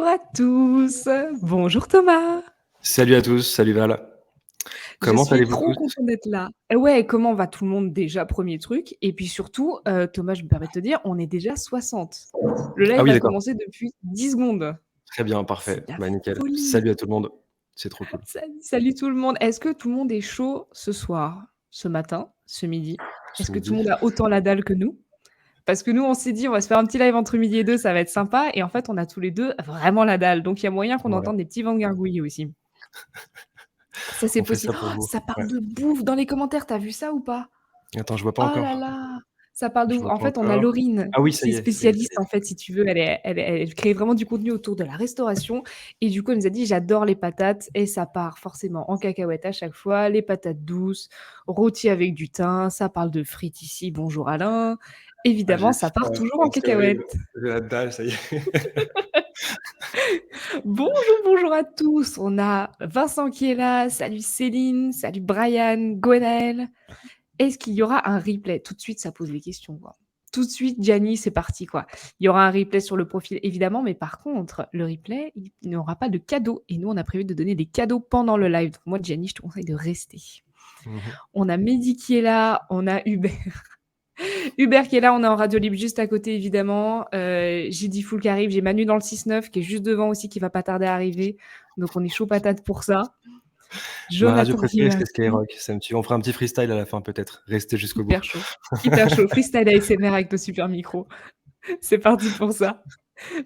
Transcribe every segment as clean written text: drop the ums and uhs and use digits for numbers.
à tous. Bonjour Thomas. Salut à tous, salut Val. Je Comment suis allez-vous trop tous? contente d'être là. Et ouais, comment va tout le monde déjà, premier truc. Et puis surtout, Thomas, je me permets de te dire, on est déjà 60. Le Ah live oui, a d'accord. commencé depuis 10 secondes. Très bien, C'est parfait. de la Bah, nickel. folie. Salut à tout le monde. C'est trop cool. Salut tout le monde. Est-ce que tout le monde est chaud ce soir, ce matin, ce midi? Ce Est-ce que tout midi. le monde a autant la dalle que nous? Parce que nous, on s'est dit: «On va se faire un petit live entre midi et 2, ça va être sympa» et en fait, on a tous les 2 vraiment la dalle. Donc il y a moyen qu'on Voilà, entende des petits vents gargouiller aussi. Ça, c'est on fait possible. ça pour Oh, vous. ça parle Ouais. de bouffe dans les commentaires, tu as vu ça ou pas? Attends, je vois pas Oh là encore. là, ça parle de Je ouf. vois En pas fait, on a encore. Laurine Ah oui, ça qui est y est, ça y est, ça y spécialiste, est. en fait, si tu veux. Elle crée vraiment du contenu autour de la restauration et du coup, elle nous a dit: «J'adore les patates» et ça part forcément en cacahuète à chaque fois. Les patates douces, rôties avec du thym, ça parle de frites ici, bonjour Alain. Ah, j'ai Évidemment, ça part faim. toujours Oh, en c'est horrible. cacahuète. J'ai la dalle, ça y est. Bonjour, bonjour à tous. On a Vincent qui est là. Salut Céline, salut Brian, Gwenaël. Est-ce qu'il y aura un replay? Tout de suite, ça pose des questions, quoi. Tout de suite, Gianni, c'est parti, quoi. Il y aura un replay sur le profil, évidemment, mais par contre, le replay, il n'y aura pas de cadeau. Et nous, on a prévu de donner des cadeaux pendant le live. Donc moi, Gianni, je te conseille de rester. Mhm. On a Mehdi qui est là, on a Hubert. Hubert qui est là, on est en radio libre juste à côté, évidemment. J'ai dit Full qui arrive, j'ai Manu dans le 6-9 qui est juste devant aussi, qui va pas tarder à arriver. Donc on est chaud patate pour ça. Ma radio Jonathan qui est préférée, là c'est aussi. Skyrock. Ça me tue. On fera un petit freestyle à la fin, peut-être. Restez jusqu'au bout. Hyper chaud. Hyper chaud. Freestyle ASMR avec nos super micros. C'est parti pour ça.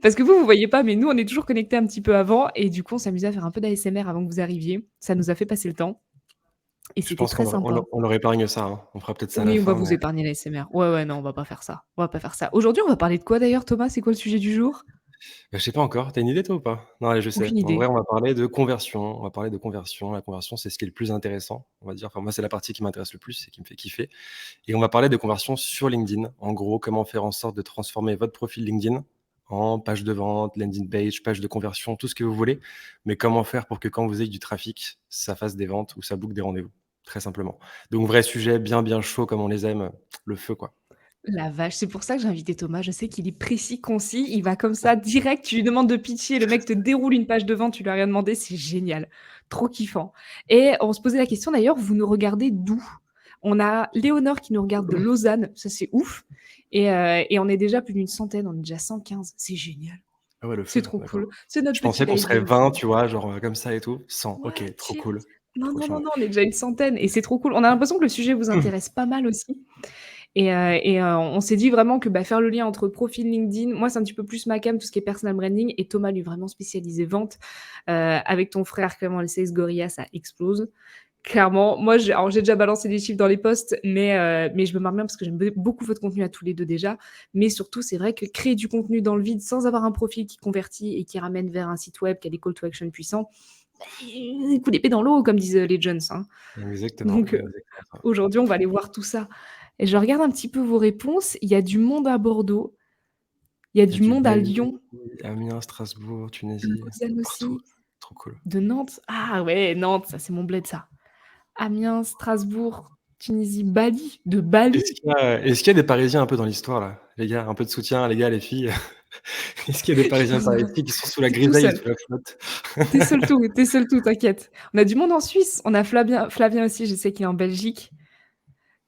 Parce que vous voyez pas, mais nous, on est toujours connectés un petit peu avant et du coup, on s'amusait à faire un peu d'ASMR avant que vous arriviez. Ça nous a fait passer le temps et Je c'était pense très sympa. on leur épargne ça, hein. On fera peut-être ça à la Oui, on va fin, vous mais épargner l'ASMR. Ouais, ouais, non, on va pas faire ça. On va pas faire ça. Aujourd'hui, on va parler de quoi d'ailleurs, Thomas? C'est quoi le sujet du jour? bah, je sais pas encore. Tu as une idée toi ou pas? Non, allez, je sais. Aucune En idée. vrai, on va parler de conversion. On va parler de conversion. La conversion, c'est ce qui est le plus intéressant, on va dire. Enfin, moi, c'est la partie qui m'intéresse le plus et qui me fait kiffer. Et on va parler de conversion sur LinkedIn. En gros, comment faire en sorte de transformer votre profil LinkedIn en page de vente, landing page, page de conversion, tout ce que vous voulez. Mais comment faire pour que quand vous ayez du trafic, ça fasse des ventes ou ça boucle des rendez-vous, très simplement. Donc, vrai sujet bien, bien chaud comme on les aime, le feu, quoi. La vache, c'est pour ça que j'ai invité Thomas. Je sais qu'il est précis, concis. Il va comme ça, direct, tu lui demandes de pitcher, le mec te déroule une page de vente, tu lui as rien demandé, c'est génial. Trop kiffant. Et on se posait la question d'ailleurs, vous nous regardez d'où? On a Léonore qui nous regarde de Lausanne, ça c'est ouf. Et on est déjà plus d'une centaine, on est déjà 115. C'est génial. Ah ouais, le C'est feu, trop cool. d'accord. C'est notre Je petit pensais qu'on live serait game 20, show. tu vois, genre comme ça et tout. 100, What? ok, trop Chill. cool. Non, Trop non, non, chaud. non, on est déjà une centaine et c'est trop cool. On a l'impression que le sujet vous intéresse pas mal aussi. On s'est dit vraiment que bah, faire le lien entre profil LinkedIn, moi c'est un petit peu plus ma cam, tout ce qui est personal branding, et Thomas lui est vraiment spécialisé vente. Avec ton frère, clairement, le Sales Gorilla, ça explose. Clairement, moi alors, j'ai déjà balancé des chiffres dans les posts, mais je me marre bien parce que j'aime beaucoup votre contenu à tous les deux déjà. Mais surtout, c'est vrai que créer du contenu dans le vide sans avoir un profil qui convertit et qui ramène vers un site web qui a des call to action puissants, coup d'épée dans l'eau, comme disent les jeunes. Hein. Exactement, Donc, exactement ça. aujourd'hui, on va aller voir tout ça. Et je regarde un petit peu vos réponses. Il y a du monde à Bordeaux, il y a Il y a du du monde à Bali, Lyon, Amiens, Strasbourg, Tunisie, Lausanne partout. aussi, Trop cool. de Nantes. Ah ouais, Nantes, ça c'est mon bled ça. Amiens, Strasbourg, Tunisie, Bali, de Bali. Est-ce qu'il y a des Parisiens un peu dans l'histoire là? Les gars, un peu de soutien, les gars, les filles. Est-ce qu'il y a des Parisiens par ici qui sont sous la T'es tout grisaille et seul. sous la flotte? T'es seul tout, t'inquiète. On a du monde en Suisse. On a Flavien aussi, je sais qu'il est en Belgique.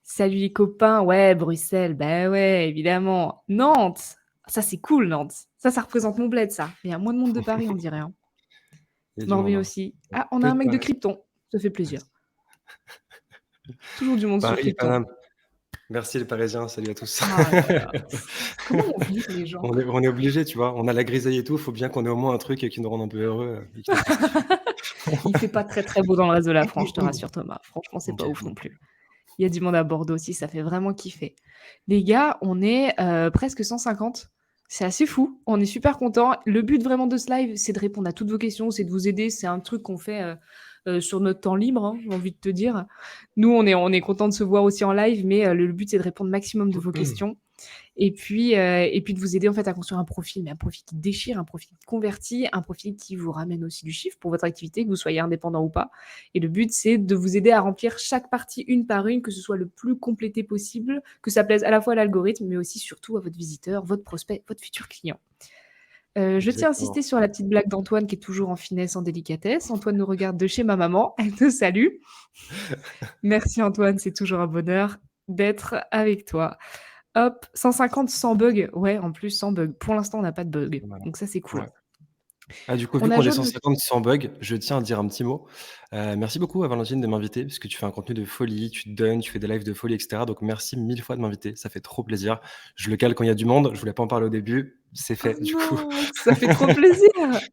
Salut les copains. Ouais, Bruxelles, bah ouais, évidemment. Nantes, ça c'est cool, Nantes. Ça représente mon bled, ça. Mais il y a moins de monde de Paris, on dirait. Hein. Il y a du monde, Morville hein. aussi. Ah, on a Peu un de mec de Paris. Krypton. Ça fait plaisir. Toujours du monde sur Paris, Krypton. Paname. Merci les Parisiens, salut à tous. Ah là là. Comment on vit les gens? On est obligés, tu vois? On a la grisaille et tout, faut bien qu'on ait au moins un truc qui nous rende un peu heureux, et qui nous fasse kiffer. Il fait pas très, très beau dans le reste de la France, je te rassure Thomas. Franchement, c'est pas OK, ouf bon. non plus. Il y a du monde à Bordeaux aussi, ça fait vraiment kiffer. Les gars, on est presque 150. C'est assez fou. On est super contents. Le but vraiment de ce live, c'est de répondre à toutes vos questions, c'est de vous aider. C'est un truc qu'on fait sur notre temps libre, hein, j'ai envie de te dire. Nous, on est content de se voir aussi en live, mais le but, c'est de répondre au maximum de vos questions. Et puis de vous aider en fait à construire un profil, mais un profil qui déchire, un profil qui convertit, un profil qui vous ramène aussi du chiffre pour votre activité, que vous soyez indépendant ou pas. Et le but, c'est de vous aider à remplir chaque partie une par une, que ce soit le plus complété possible, que ça plaise à la fois à l'algorithme, mais aussi surtout à votre visiteur, votre prospect, votre futur client. Je tiens à insister Exactement. sur la petite blague d'Antoine qui est toujours en finesse, en délicatesse. Antoine nous regarde de chez ma maman, elle te salue. Merci Antoine, c'est toujours un bonheur d'être avec toi. Hop, 150 sans bug. Ouais, en plus sans bug. Pour l'instant, on n'a pas de bug, Voilà. donc ça, c'est Ouais. cool. Ah, du coup, vu On a qu'on est jaune le 150 sans bug, je tiens à dire un petit mot. Merci beaucoup à Valentine de m'inviter, parce que tu fais un contenu de folie, tu te donnes, tu fais des lives de folie, et cetera. Donc merci 1000 fois de m'inviter, ça fait trop plaisir. Je le cale quand il y a du monde, je voulais pas en parler au début, c'est Oh fait du coup. non, ça fait trop plaisir!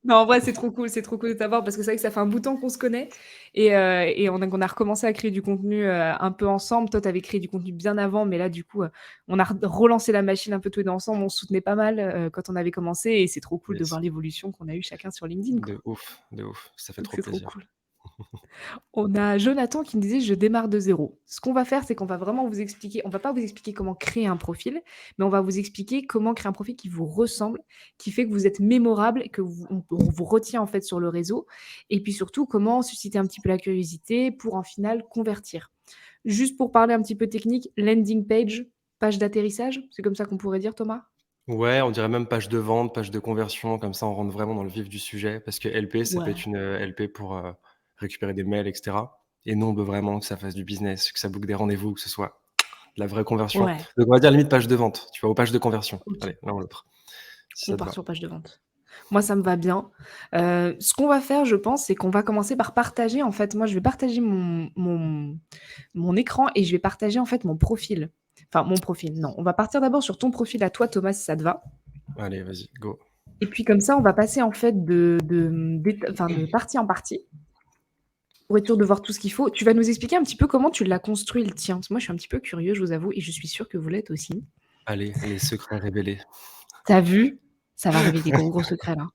Non, en vrai, c'est trop cool de t'avoir parce que c'est vrai que ça fait un bout de temps qu'on se connaît et on a recommencé à créer du contenu, un peu ensemble. Toi, tu avais créé du contenu bien avant, mais là, du coup, on a relancé la machine un peu tous les 2 ensemble. On se soutenait pas mal, quand on avait commencé et c'est trop cool de Yes. voir l'évolution qu'on a eu chacun sur LinkedIn, quoi. De ouf, ça fait Donc trop c'est trop plaisir. cool. On a Jonathan qui me disait: «Je démarre de zéro». Ce qu'on va faire, c'est qu'on va vraiment vous expliquer on va pas vous expliquer comment créer un profil, mais on va vous expliquer comment créer un profil qui vous ressemble, qui fait que vous êtes mémorable, que vous on vous retient, en fait, sur le réseau et puis surtout, comment susciter un petit peu la curiosité pour, en final, convertir. Juste pour parler un petit peu technique, landing page, page d'atterrissage, c'est comme ça qu'on pourrait dire, Thomas? Ouais, on dirait même page de vente, page de conversion, comme ça on rentre vraiment dans le vif du sujet, parce que LP, ça peut Ouais. être une, LP pour, récupérer des mails et cetera et nous, on veut vraiment que ça fasse du business, que ça boucle des rendez-vous, que ce soit de la vraie conversion. Ouais, Donc on va dire limite page de vente, tu vois? Ou page de conversion. OK. Allez, l'un ou l'autre, si On ça te part va. sur page de vente. Moi, ça me va bien. Ce qu'on va faire, je pense, c'est qu'on va commencer par partager, en fait, moi, je vais partager mon écran et je vais partager, en fait, mon profil. Enfin, mon profil, non. On va partir d'abord sur ton profil à toi, Thomas, si ça te va Allez, vas-y, go. et puis comme ça, on va passer, en fait, de partie en partie pour être sûr de voir tout ce qu'il faut. Tu vas nous expliquer un petit peu comment tu l'as construit, le tien? Parce que moi, je suis un petit peu curieux, je vous avoue et je suis sûre que vous l'êtes aussi. Allez, les secrets révélés. Tu as vu? Ça va révéler des gros, gros secrets, là.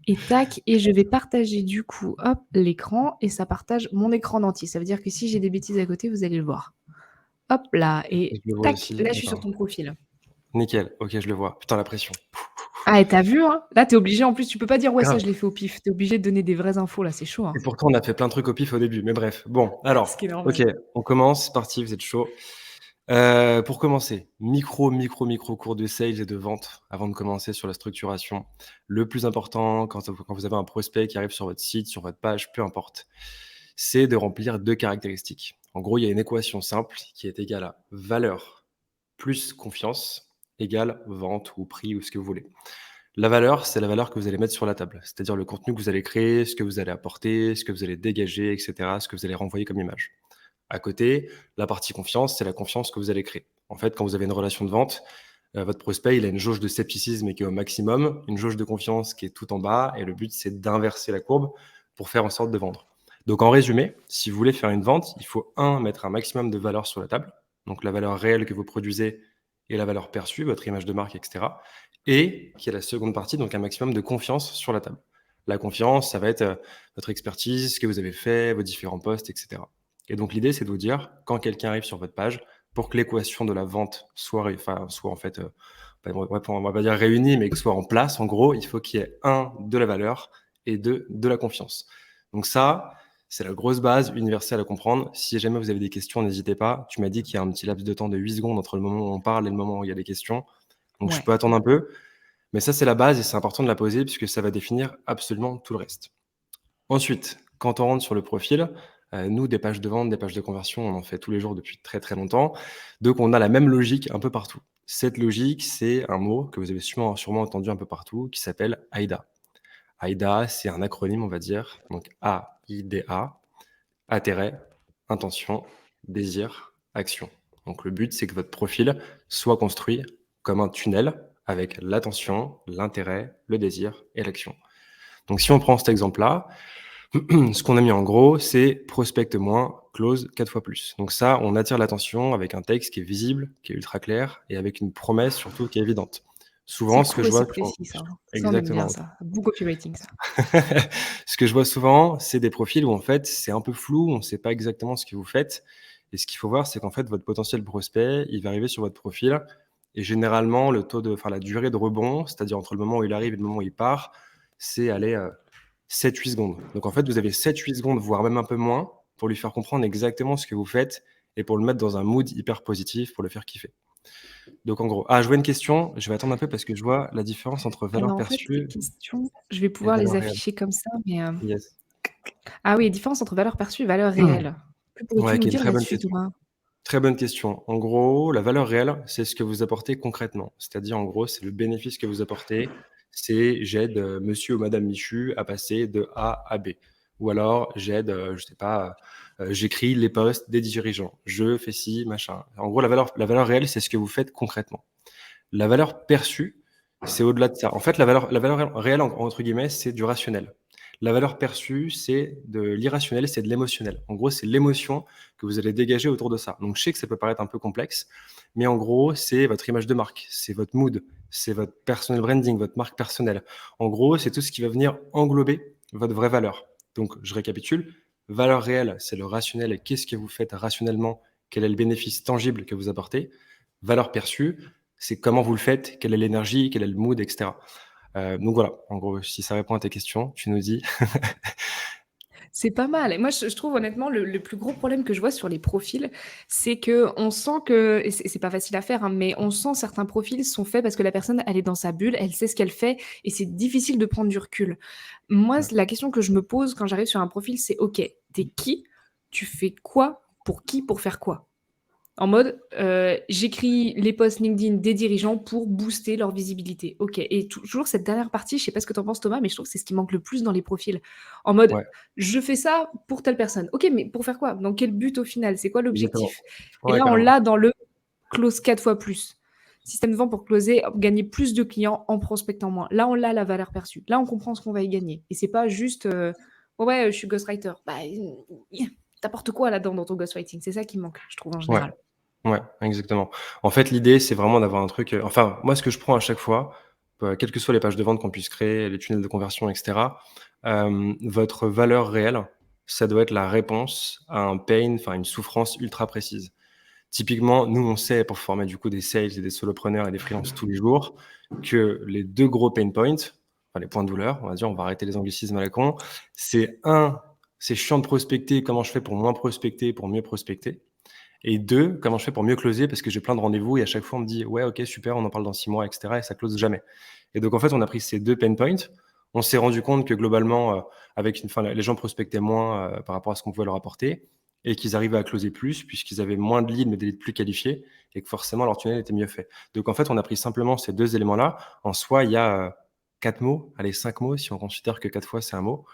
Et tac et je vais partager du coup, hop, l'écran et ça partage mon écran entier. Ça veut dire que si j'ai des bêtises à côté, vous allez le voir. Hop là Je et le vois tac, aussi. là je suis sur Attends. ton profil. Nickel, OK, je le vois. Putain, la pression. Ah et tu as vu, hein? Là, tu es obligé en plus, tu peux pas dire: «Ouais, ça Grave je l'ai fait au pif». Tu es obligé de donner des vraies infos là, c'est chaud, et hein. pourtant on a fait plein de trucs au pif au début, mais bref. Bon, Ce qui alors, est OK, normal. on commence, c'est parti, vous êtes chaud. Pour commencer, micro cours de sales et de vente avant de commencer sur la structuration. Le plus important quand vous avez un prospect qui arrive sur votre site, sur votre page, peu importe, c'est de remplir 2 caractéristiques. En gros, il y a une équation simple qui est égale à valeur plus confiance égale vente ou prix ou ce que vous voulez. La valeur, c'est la valeur que vous allez mettre sur la table, c'est-à-dire le contenu que vous allez créer, ce que vous allez apporter, ce que vous allez dégager et cetera, ce que vous allez renvoyer comme image. À côté, la partie confiance, c'est la confiance que vous allez créer. En fait, quand vous avez une relation de vente, votre prospect, il a une jauge de scepticisme qui est au maximum, une jauge de confiance qui est tout en bas, et le but, c'est d'inverser la courbe pour faire en sorte de vendre. Donc, en résumé, si vous voulez faire une vente, il faut, un, mettre un maximum de valeur sur la table, donc la valeur réelle que vous produisez et la valeur perçue, votre image de marque, etc. Et qui est la seconde partie, donc un maximum de confiance sur la table. La confiance, ça va être votre expertise, ce que vous avez fait, vos différents postes, etc. Et donc l'idée, c'est de vous dire, quand quelqu'un arrive sur votre page, pour que l'équation de la vente soit en fait, on va pas dire réunie, mais que soit en place, en gros, il faut qu'il y ait un, de la valeur et deux, de la confiance. Donc ça, c'est la grosse base universelle à comprendre. Si jamais vous avez des questions, n'hésitez pas. Tu m'as dit qu'il y a un petit laps de temps de 8 secondes entre le moment où on parle et le moment où il y a des questions. Donc je Ouais. peux attendre un peu, mais ça, c'est la base et c'est important de la poser puisque ça va définir absolument tout le reste. Ensuite, quand on rentre sur le profil, nous, des pages de vente, des pages de conversion, on en fait tous les jours depuis très, très longtemps. Donc on a la même logique un peu partout. Cette logique, c'est un mot que vous avez sûrement entendu un peu partout qui s'appelle AIDA. AIDA, c'est un acronyme, on va dire, donc A-I-D-A, intérêt, intention, désir, action. Donc le but, c'est que votre profil soit construit comme un tunnel avec l'attention, l'intérêt, le désir et l'action. Donc si on prend cet exemple-là, ce qu'on a mis en gros, c'est prospecte moins, close 4 fois plus. Donc ça, on attire l'attention avec un texte qui est visible, qui est ultra clair et avec une promesse surtout qui est évidente. C'est Souvent, ce que court je et c'est vois précis ça, hein. Ça, on aime bien exactement. ça. Bon copywriting ça. Ce que je vois souvent, c'est des profils où en fait, c'est un peu flou, on ne sait pas exactement ce que vous faites et ce qu'il faut voir, c'est qu'en fait, votre potentiel prospect, il va arriver sur votre profil et généralement, la durée de rebond, c'est-à-dire entre le moment où il arrive et le moment où il part, c'est aller, 7-8 secondes. Donc en fait, vous avez 7-8 secondes, voire même un peu moins, pour lui faire comprendre exactement ce que vous faites et pour le mettre dans un mood hyper positif, pour le faire kiffer. Donc en gros, ah, je vois une question, je vais attendre un peu parce que je vois la différence entre valeur Alors en fait, les perçue questions, je vais et pouvoir les valeur réelle. afficher comme ça, mais Yes. ah oui, différence entre valeur perçue et valeur réelle. Que pourrais-tu Ouais, nous qui est une dire très bonne là-dessus, question. Thomas? Très bonne question. En gros, la valeur réelle, c'est ce que vous apportez concrètement. C'est-à-dire, en gros, c'est le bénéfice que vous apportez. C'est j'aide monsieur ou madame Michu à passer de A à B. Ou alors, j'aide, je sais pas, j'écris les posts des dirigeants. Je fais ci, machin. En gros, la valeur réelle, c'est ce que vous faites concrètement. La valeur perçue, c'est au-delà de ça. En fait, la valeur réelle, entre guillemets, c'est du rationnel. La valeur perçue, c'est de l'irrationnel, c'est de l'émotionnel. En gros, c'est l'émotion que vous allez dégager autour de ça. Donc, je sais que ça peut paraître un peu complexe, mais en gros, c'est votre image de marque, c'est votre mood, c'est votre personal branding, votre marque personnelle. En gros, c'est tout ce qui va venir englober votre vraie valeur. Donc, je récapitule. Valeur réelle, c'est le rationnel. Qu'est-ce que vous faites rationnellement? Quel est le bénéfice tangible que vous apportez? Valeur perçue, c'est comment vous le faites, quelle est l'énergie, quel est le mood, etc. Donc voilà, en gros, si ça répond à tes questions, tu nous dis. C'est pas mal et moi je trouve honnêtement le plus gros problème que je vois sur les profils, c'est qu'on sent que et c'est pas facile à faire, hein, mais on sent certains profils sont faits parce que la personne, elle est dans sa bulle, elle sait ce qu'elle fait et c'est difficile de prendre du recul. Moi, Ouais, la question que je me pose quand j'arrive sur un profil, c'est: «OK, tu qui? Tu fais quoi? Pour qui? Pour faire quoi?» En mode, j'écris les posts LinkedIn des dirigeants pour booster leur visibilité. OK et toujours cette dernière partie, je sais pas ce que tu en penses Thomas, mais je trouve que c'est ce qui manque le plus dans les profils. En mode, ouais, je fais ça pour telle personne. OK, mais pour faire quoi? Dans quel but au final? C'est quoi exactement. l'objectif? Et Ouais, là, on carrément. l'a dans le close 4 fois plus. Système de vente pour closer, gagner plus de clients en prospectant moins. Là, on l'a la valeur perçue. Là, on comprend ce qu'on va y gagner et c'est pas juste, «Ouais, je suis ghostwriter». Bah, tu quoi là-dedans dans ton ghostwriting? C'est ça qui manque, je trouve en Ouais, général. ouais, exactement. En fait, l'idée, c'est vraiment d'avoir un truc, enfin, moi, ce que je prends à chaque fois, quelles que soient les pages de vente qu'on puisse créer, les tunnels de conversion, et cetera, votre valeur réelle, ça doit être la réponse à un pain, enfin, une souffrance ultra précise. Typiquement, nous, on sait pour former du coup des sales et des solopreneurs et des freelances tous les jours que les 2 gros pain points, enfin les points de douleur, on va dire, on va arrêter les anglicismes à la con, c'est un, c'est chiant de prospecter, comment je fais pour moins prospecter, pour mieux prospecter? Et 2, comment je fais pour mieux closer? Parce que j'ai plein de rendez-vous et à chaque fois on me dit: «Ouais, OK, super, on en parle dans 6 mois» et cetera et ça close jamais. Et donc en fait, on a pris ces 2 pain points, on s'est rendu compte que globalement, avec une enfin, les gens prospectaient moins, par rapport à ce qu'on pouvait leur apporter et qu'ils arrivaient à closer plus puisqu'ils avaient moins de leads, mais des leads plus qualifiés et que forcément leur tunnel était mieux fait. Donc en fait, on a pris simplement ces 2 éléments-là. En soi, il y a, 4 mots, allez 5 mots si on considère que 4 fois c'est un mot.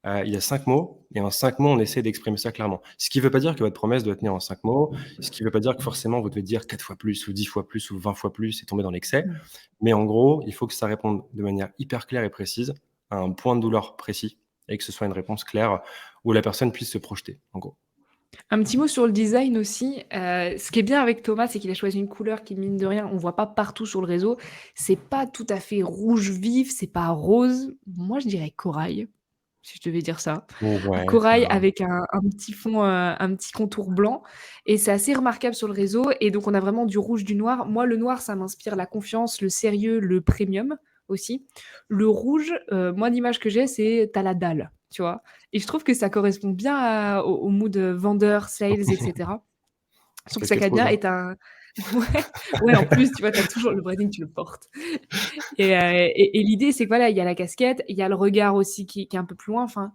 Il y a 5 mots et en 5 mots, on essaie d'exprimer ça clairement. Ce qui ne veut pas dire que votre promesse doit tenir en 5 mots, ce qui ne veut pas dire que forcément vous devez dire 4 fois plus ou 10 fois plus ou 20 fois plus et tomber dans l'excès. Mmh. Mais en gros, il faut que ça réponde de manière hyper claire et précise à un point de douleur précis et que ce soit une réponse claire où la personne puisse se projeter, en gros. Un petit mot sur le design aussi, ce qui est bien avec Thomas, c'est qu'il a choisi une couleur qui, mine de rien, on voit pas partout sur le réseau. C'est pas tout à fait rouge vif, c'est pas rose. Moi, je dirais corail, si je devais dire ça. Ouais, ça Corail va. avec un petit fond, un petit contour blanc et c'est assez remarquable sur le réseau et donc on a vraiment du rouge, du noir. Moi, le noir, ça m'inspire la confiance, le sérieux, le premium aussi. Le rouge, moi, l'image que j'ai, c'est tu la dalle, tu vois? Et je trouve que ça correspond bien au mood, vendeur, sales et cetera. Je trouve que ça Casquette cadre rouge, bien hein. et tu ouais, ouais, en plus, tu vois, tu as toujours le branding, tu le portes et l'idée, c'est que voilà, il y a la casquette, il y a le regard aussi qui est un peu plus loin, enfin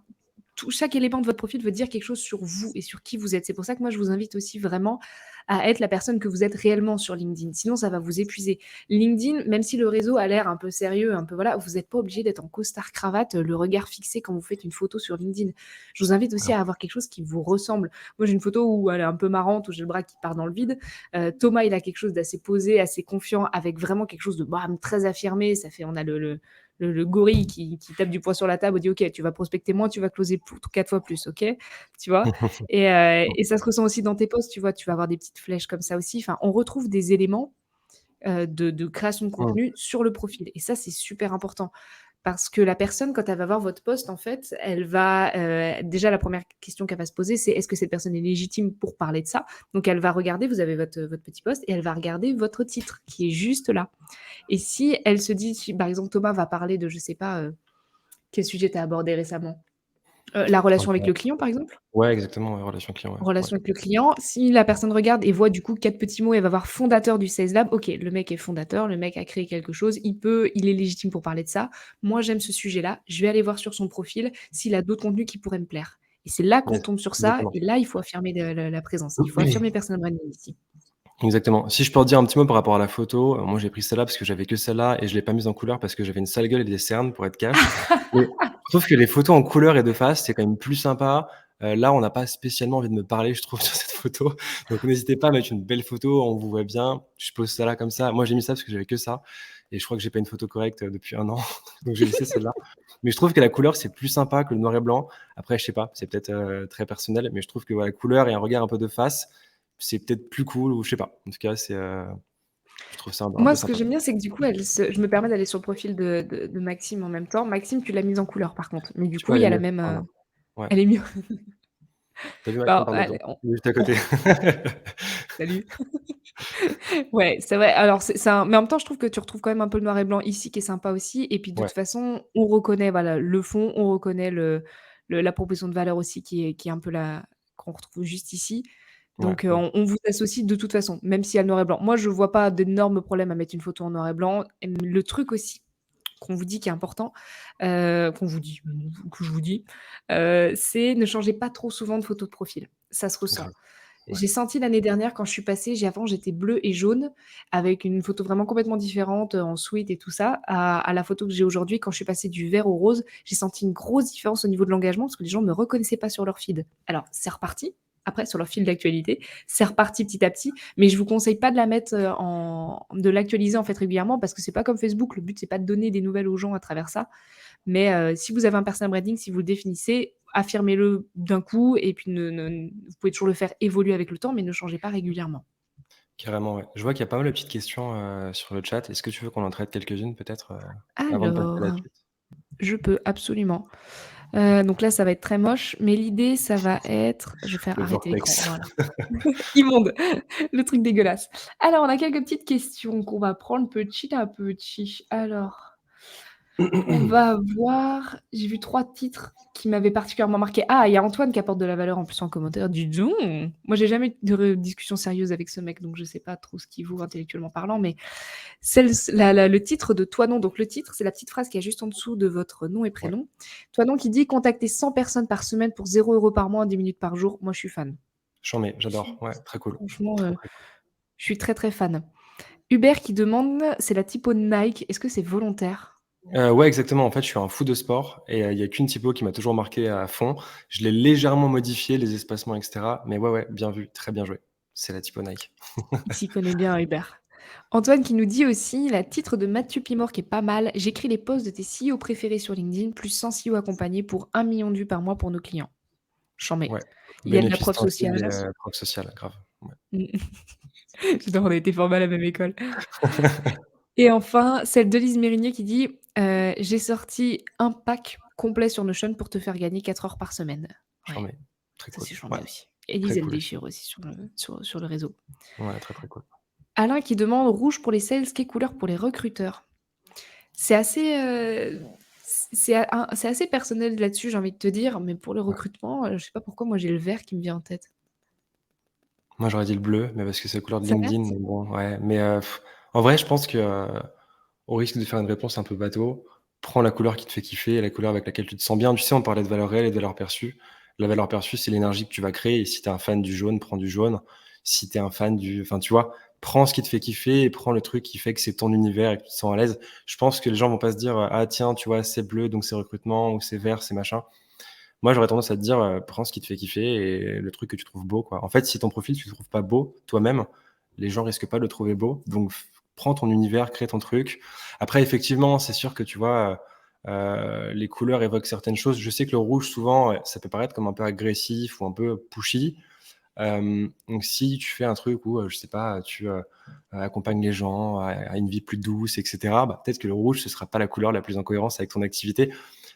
chaque élément de votre profil veut dire quelque chose sur vous et sur qui vous êtes. C'est pour ça que moi, je vous invite aussi vraiment à être la personne que vous êtes réellement sur LinkedIn. Sinon, ça va vous épuiser. LinkedIn, même si le réseau a l'air un peu sérieux, un peu voilà, vous n'êtes pas obligé d'être en costard cravate, le regard fixé quand vous faites une photo sur LinkedIn. Je vous invite aussi à avoir quelque chose qui vous ressemble. Moi, j'ai une photo où elle est un peu marrante, où j'ai le bras qui part dans le vide. Thomas, il a quelque chose d'assez posé, assez confiant, avec vraiment quelque chose de bam, très affirmé. Ça fait, on a le gorille qui tape du poing sur la table et dit: «OK, tu vas prospecter moins, tu vas closer 4 fois plus, OK?» Tu vois? Et ça se ressent aussi dans tes posts, tu vois? Tu vas avoir des petites flèches comme ça aussi. Enfin, on retrouve des éléments, de création de Mmh. contenu sur le profil et ça, c'est super important. Parce que la personne, quand elle va voir votre post, en fait, elle va, déjà la première question qu'elle va se poser, c'est: «Est-ce que cette personne est légitime pour parler de ça?» Donc elle va regarder, vous avez votre petit post et elle va regarder votre titre qui est juste là. Et si elle se dit, si par exemple Thomas va parler de, je sais pas, quel sujet tu as abordé récemment? La Ouais, relation avec le client, par exemple? ouais, exactement, ouais, relation client, ouais, ouais. Relation avec le client. Si la personne regarde et voit du coup 4 petits mots, elle va voir fondateur du Sales Lab. OK, le mec est fondateur, le mec a créé quelque chose, il est légitime pour parler de ça. Moi, j'aime ce sujet-là, je vais aller voir sur son profil s'il a d'autres contenus qui pourraient me plaire et c'est là qu'on Yes, tombe sur ça exactement. et là, il faut affirmer la présence. Il faut affirmer personal branding ici. Exactement. Si je peux en dire un petit mot par rapport à la photo, moi j'ai pris celle-là parce que j'avais que celle-là et je l'ai pas mise en couleur parce que j'avais une sale gueule et des cernes pour être cash. Mais je trouve que les photos en couleur et de face, c'est quand même plus sympa. Là, on n'a pas spécialement envie de me parler, je trouve, sur cette photo. Donc n'hésitez pas à mettre une belle photo, on vous voit bien. Je pose ça là comme ça. Moi, j'ai mis ça parce que j'avais que ça et je crois que j'ai pas une photo correcte, depuis 1 an, donc j'ai laissé celle-là. Mais je trouve que la couleur, c'est plus sympa que le noir et blanc. Après, je sais pas, c'est peut-être, très personnel, mais je trouve que, voilà, la couleur et un regard un peu de face, c'est peut-être plus cool ou je sais pas. En tout cas, je trouve ça un Moi, peu ce que sympa. j'aime bien, c'est que du coup, je me permets d'aller sur le profil de Maxime en même temps. Maxime, tu l'as mise en couleur par contre, mais du Tu vois, coup, il elle y est a la mieux. même, Voilà. Ouais. elle est mieux. Tu as vu Maxime, Bah, parle de toi. elle on Il est juste à on côté. salut. Ouais, c'est vrai. Alors c'est un mais en même temps, je trouve que tu retrouves quand même un peu le noir et blanc ici qui est sympa aussi et puis de toute Ouais, façon, on reconnaît, voilà, le fond, on reconnaît la proposition de valeur aussi qui est un peu la qu'on retrouve juste ici. ouais, Donc ouais. on vous associe de toute façon, même s'il y a le noir et blanc. Moi, je vois pas d'énormes problèmes à mettre une photo en noir et blanc. Le truc aussi qu'on vous dit qui est important, qu'on vous dit, que je vous dis, c'est ne changez pas trop souvent de photo de profil. Ça se ressent. Grave. Ouais. J'ai senti l'année dernière quand je suis passée, avant j'étais bleue et jaune avec une photo vraiment complètement différente, en sweat et tout ça, à la photo que j'ai aujourd'hui quand je suis passée du vert au rose. J'ai senti une grosse différence au niveau de l'engagement parce que les gens me reconnaissaient pas sur leur feed. Alors c'est reparti, après sur leur fil d'actualité, c'est reparti petit à petit, mais je vous conseille pas de la mettre, de l'actualiser en fait régulièrement parce que c'est pas comme Facebook, le but c'est pas de donner des nouvelles aux gens à travers ça. Mais si vous avez un personal branding, si vous le définissez, affirmez-le d'un coup et puis vous pouvez toujours le faire évoluer avec le temps, mais ne changez pas régulièrement. Carrément, ouais. Je vois qu'il y a pas mal de petites questions, sur le chat. Est-ce que tu veux qu'on en traite quelques-unes peut-être, avant de passer à la Alors, suite? je peux absolument. Donc là, ça va être très moche, mais l'idée, ça va être je vais faire Le arrêter l'écran, vortex. voilà. Immonde, le truc dégueulasse. Alors, on a quelques petites questions qu'on va prendre petit à petit. Alors on va voir, j'ai vu 3 titres qui m'avaient particulièrement marqué. Ah, il y a Antoine qui apporte de la valeur en plus en commentaire. Dis donc! Moi, j'ai jamais eu de discussion sérieuse avec ce mec, donc je sais pas trop ce qu'il vaut intellectuellement parlant, mais celle le titre de Toinon, donc le titre, c'est la petite phrase qui est juste en dessous de votre nom et Ouais. prénom. Toinon qui dit: «Contacter 100 personnes par semaine pour 0 € par mois, 10 minutes par jour». Moi, je suis fan. Chambé, j'adore. Ouais, très cool. Franchement, Très, très cool. je suis très, très fan. Hubert qui demande, c'est la typo Nike, est-ce que c'est volontaire? Ouais, exactement. En fait, je suis un fou de sport et il y a qu'une typo qui m'a toujours marqué à fond. Je l'ai légèrement modifié, les espacements et cetera, mais ouais, ouais, bien vu, très bien joué. C'est la typo Nike. Il s'y connaît bien, Hubert. Antoine qui nous dit aussi, la titre de Mathieu Pimor qui est pas mal. J'écris les posts de tes CEO préférés sur LinkedIn, plus 100 CEO accompagnés pour 1 million de vues par mois pour nos clients. Chambé. Ouais, Il y a de la bénéfice preuve tangible sociale. et preuve sociale, grave. Ouais. Mm. J'adore, on a été formés à la même école. Et enfin, celle de Lise Mérinier qui dit j'ai sorti un pack complet sur Notion pour te faire gagner 4 heures par semaine. Ouais, Chambé, très ça cool. c'est chambé Ouais, aussi. Et Lise, très elle cool aussi. déchire aussi sur le réseau. Ouais, très, très cool. Alain qui demande rouge pour les sales, quelle couleur pour les recruteurs? C'est assez, c'est assez personnel là-dessus, j'ai envie de te dire, mais pour le Ouais. recrutement, je sais pas pourquoi moi j'ai le vert qui me vient en tête. Moi, j'aurais dit le bleu, mais parce que c'est la couleur de Ça LinkedIn, passe? mais bon, ouais. Mais, en vrai, je pense que, au risque de faire une réponse un peu bateau, prends la couleur qui te fait kiffer, la couleur avec laquelle tu te sens bien. Tu sais, on parlait de valeur réelle et de valeur perçue. La valeur perçue, c'est l'énergie que tu vas créer et si tu es un fan du jaune, prends du jaune. Si tu es un fan du enfin, tu vois? Prends ce qui te fait kiffer et prends le truc qui fait que c'est ton univers et que tu te sens à l'aise. Je pense que les gens vont pas se dire, «Ah tiens, tu vois, c'est bleu, donc c'est recrutement» ou «C'est vert, c'est machin». Moi, j'aurais tendance à te dire, prends ce qui te fait kiffer et le truc que tu trouves beau, quoi. En fait, si ton profil, tu le trouves pas beau toi-même, les gens risquent pas de le trouver beau. Donc prends ton univers, crée ton truc. Après, effectivement, c'est sûr que tu vois, les couleurs évoquent certaines choses. Je sais que le rouge, souvent, ça peut paraître comme un peu agressif ou un peu pushy. Donc si tu fais un truc où, je sais pas, tu, accompagnes les gens à une vie plus douce et cetera, bah, peut-être que le rouge, ce sera pas la couleur la plus en cohérence avec ton activité.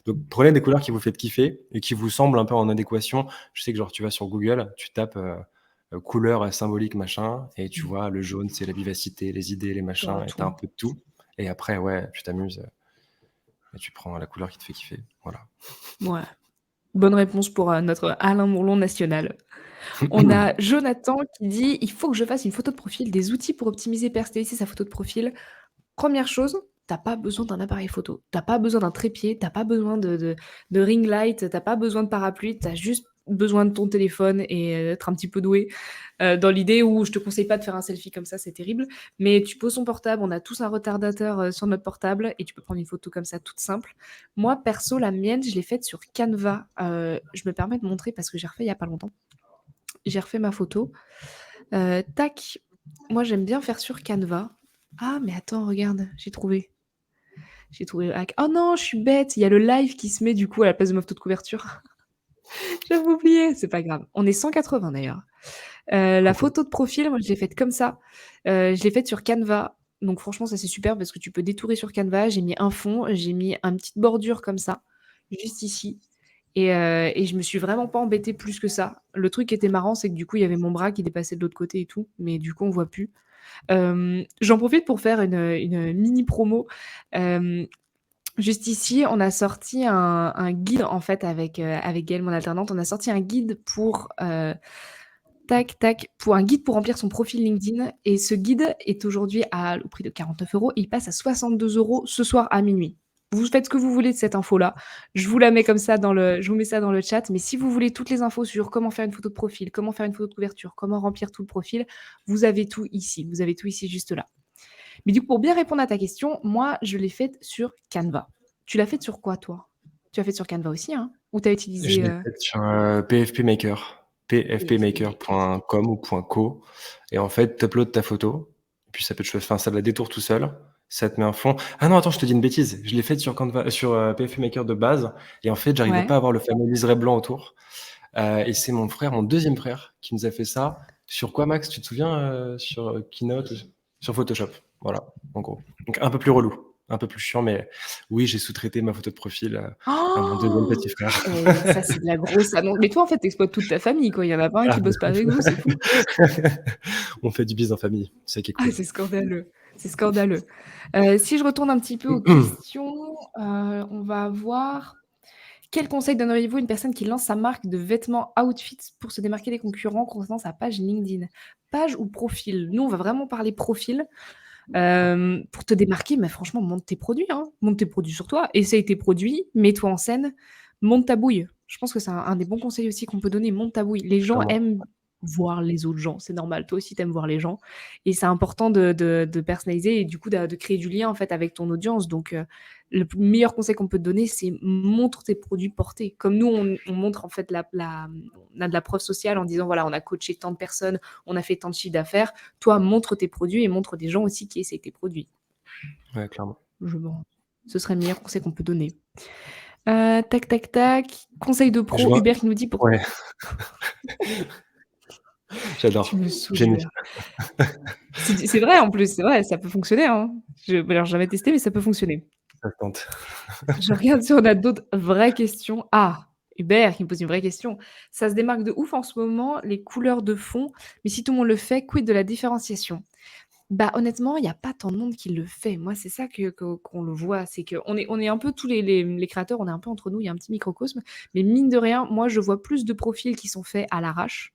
Donc prenez des couleurs qui vous font kiffer et qui vous semblent un peu en adéquation. Je sais que genre tu vas sur Google, tu tapes, couleur, symbolique machin et tu Mmh. vois le jaune, c'est la vivacité, les idées, les Tu machins et tu tout. un peu de tout et après ouais, tu t'amuses, et tu prends la couleur qui te fait kiffer. Voilà. Ouais. Bonne réponse pour, notre Alain Mourlon national. On a Jonathan qui dit: «Il faut que je fasse une photo de profil, des outils pour optimiser et personnaliser sa photo de profil». Première chose, tu as pas besoin d'un appareil photo. Tu as pas besoin d'un trépied, tu as pas besoin de ring light, tu as pas besoin de parapluie, tu as juste besoin de ton téléphone et d'être un petit peu doué, dans l'idée où je te conseille pas de faire un selfie comme ça, c'est terrible, mais tu poses ton portable, on a tous un retardateur, sur notre portable et tu peux prendre une photo comme ça toute simple. Moi, perso, la mienne, je l'ai faite sur Canva, je me permets de montrer parce que j'ai refait il y a pas longtemps. J'ai refait ma photo, tac, moi j'aime bien faire sur Canva. Ah mais attends, regarde, j'ai trouvé. J'ai trouvé le hack. Oh non, je suis bête, il y a le live qui se met du coup à la place de ma photo de couverture. J'avais oublié, c'est pas grave. On est 180 d'ailleurs. La photo de profil, moi je l'ai faite comme ça. Je l'ai faite sur Canva. Donc franchement, ça c'est super parce que tu peux détourer sur Canva. J'ai mis un fond, j'ai mis une petite bordure comme ça, juste ici. Et je me suis vraiment pas embêtée plus que ça. Le truc qui était marrant, c'est que du coup, il y avait mon bras qui dépassait de l'autre côté et tout, mais du coup, on voit plus. J'en profite pour faire une mini promo. Juste ici, on a sorti un guide en fait avec Gaëlle, mon alternante. On a sorti un guide pour tac tac pour un guide pour remplir son profil LinkedIn. Et ce guide est aujourd'hui au prix de 49 € et il passe à 62 € ce soir à minuit. Vous faites ce que vous voulez de cette info-là. Je vous la mets comme ça je vous mets ça dans le chat. Mais si vous voulez toutes les infos sur comment faire une photo de profil, comment faire une photo de couverture, comment remplir tout le profil, vous avez tout ici. Vous avez tout ici juste là. Mais du coup, pour bien répondre à ta question, moi, je l'ai faite sur Canva. Tu l'as faite sur quoi, toi? Tu l'as faite sur Canva aussi, hein? Ou tu as Je utilisé, l'ai faite sur, PFP Maker, PFP Maker? pfpmaker.com ou .co et en fait, tu uploads ta photo et puis ça peut te enfin, ça la détourne tout seul. Ça te met un fond. Ah non, attends, je te dis une bêtise. Je l'ai faite sur Canva sur, PFP Maker de base et en fait, j'arrivais Ouais. pas à avoir le fameux liseré blanc autour, et c'est mon frère, mon deuxième frère qui nous a fait ça. Sur quoi, Max? Tu te souviens, sur, Keynote ou sur Photoshop? Voilà, en gros. Donc un peu plus relou, un peu plus chiant, mais oui, j'ai sous-traité ma photo de profil, à mon deuxième Oh! petit frère. Ça, c'est de la grosse annonce. Mais toi, en fait, tu exploites toute ta famille, quoi. Il y en a pas un Ah qui bah bosse pas avec vous, c'est fou. on fait du bise en famille, c'est ça qui est Ah, cool. c'est scandaleux, c'est scandaleux. Si je retourne un petit peu aux questions, on va avoir: quel conseil donneriez-vous à une personne qui lance sa marque de vêtements outfits pour se démarquer des concurrents concernant sa page LinkedIn? Page ou profil? Nous, on va vraiment parler profil. Pour te démarquer, mais franchement, monte tes produits, hein. Monte tes produits sur toi, essaye tes produits, mets-toi en scène, monte ta bouille. Je pense que c'est un des bons conseils aussi qu'on peut donner, monte ta bouille. Les gens Clairement. aiment voir les autres gens, c'est normal. Toi aussi, tu aimes voir les gens et c'est important de personnaliser et du coup de créer du lien, en fait, avec ton audience. Donc le meilleur conseil qu'on peut te donner, c'est montre tes produits portés. Comme nous, on montre, en fait, on a de la preuve sociale en disant: «Voilà, on a coaché tant de personnes, on a fait tant de chiffre d'affaires». Toi, montre tes produits et montre des gens aussi qui essaient tes produits. Ouais, clairement. Je pense. Ce serait le meilleur conseil qu'on peut donner. Tac, tac, tac. Conseil de Je pro, vois Hubert qui nous dit pour ouais, tu j'adore, me saoules, génie. Hubert. C'est vrai en plus, c'est vrai, ça peut fonctionner, hein. Alors j'ai jamais testé, mais ça peut fonctionner. Ça tente. Je regarde si on a d'autres vraies questions. Ah! Hubert qui me pose une vraie question. Ça se démarque de ouf en ce moment, les couleurs de fond, mais si tout le monde le fait, quid de la différenciation? Bah, honnêtement, il y a pas tant de monde qui le fait. Moi, c'est ça qu'on le voit, c'est qu'on est un peu tous les créateurs, on est un peu entre nous, il y a un petit microcosme, mais mine de rien, moi, je vois plus de profils qui sont faits à l'arrache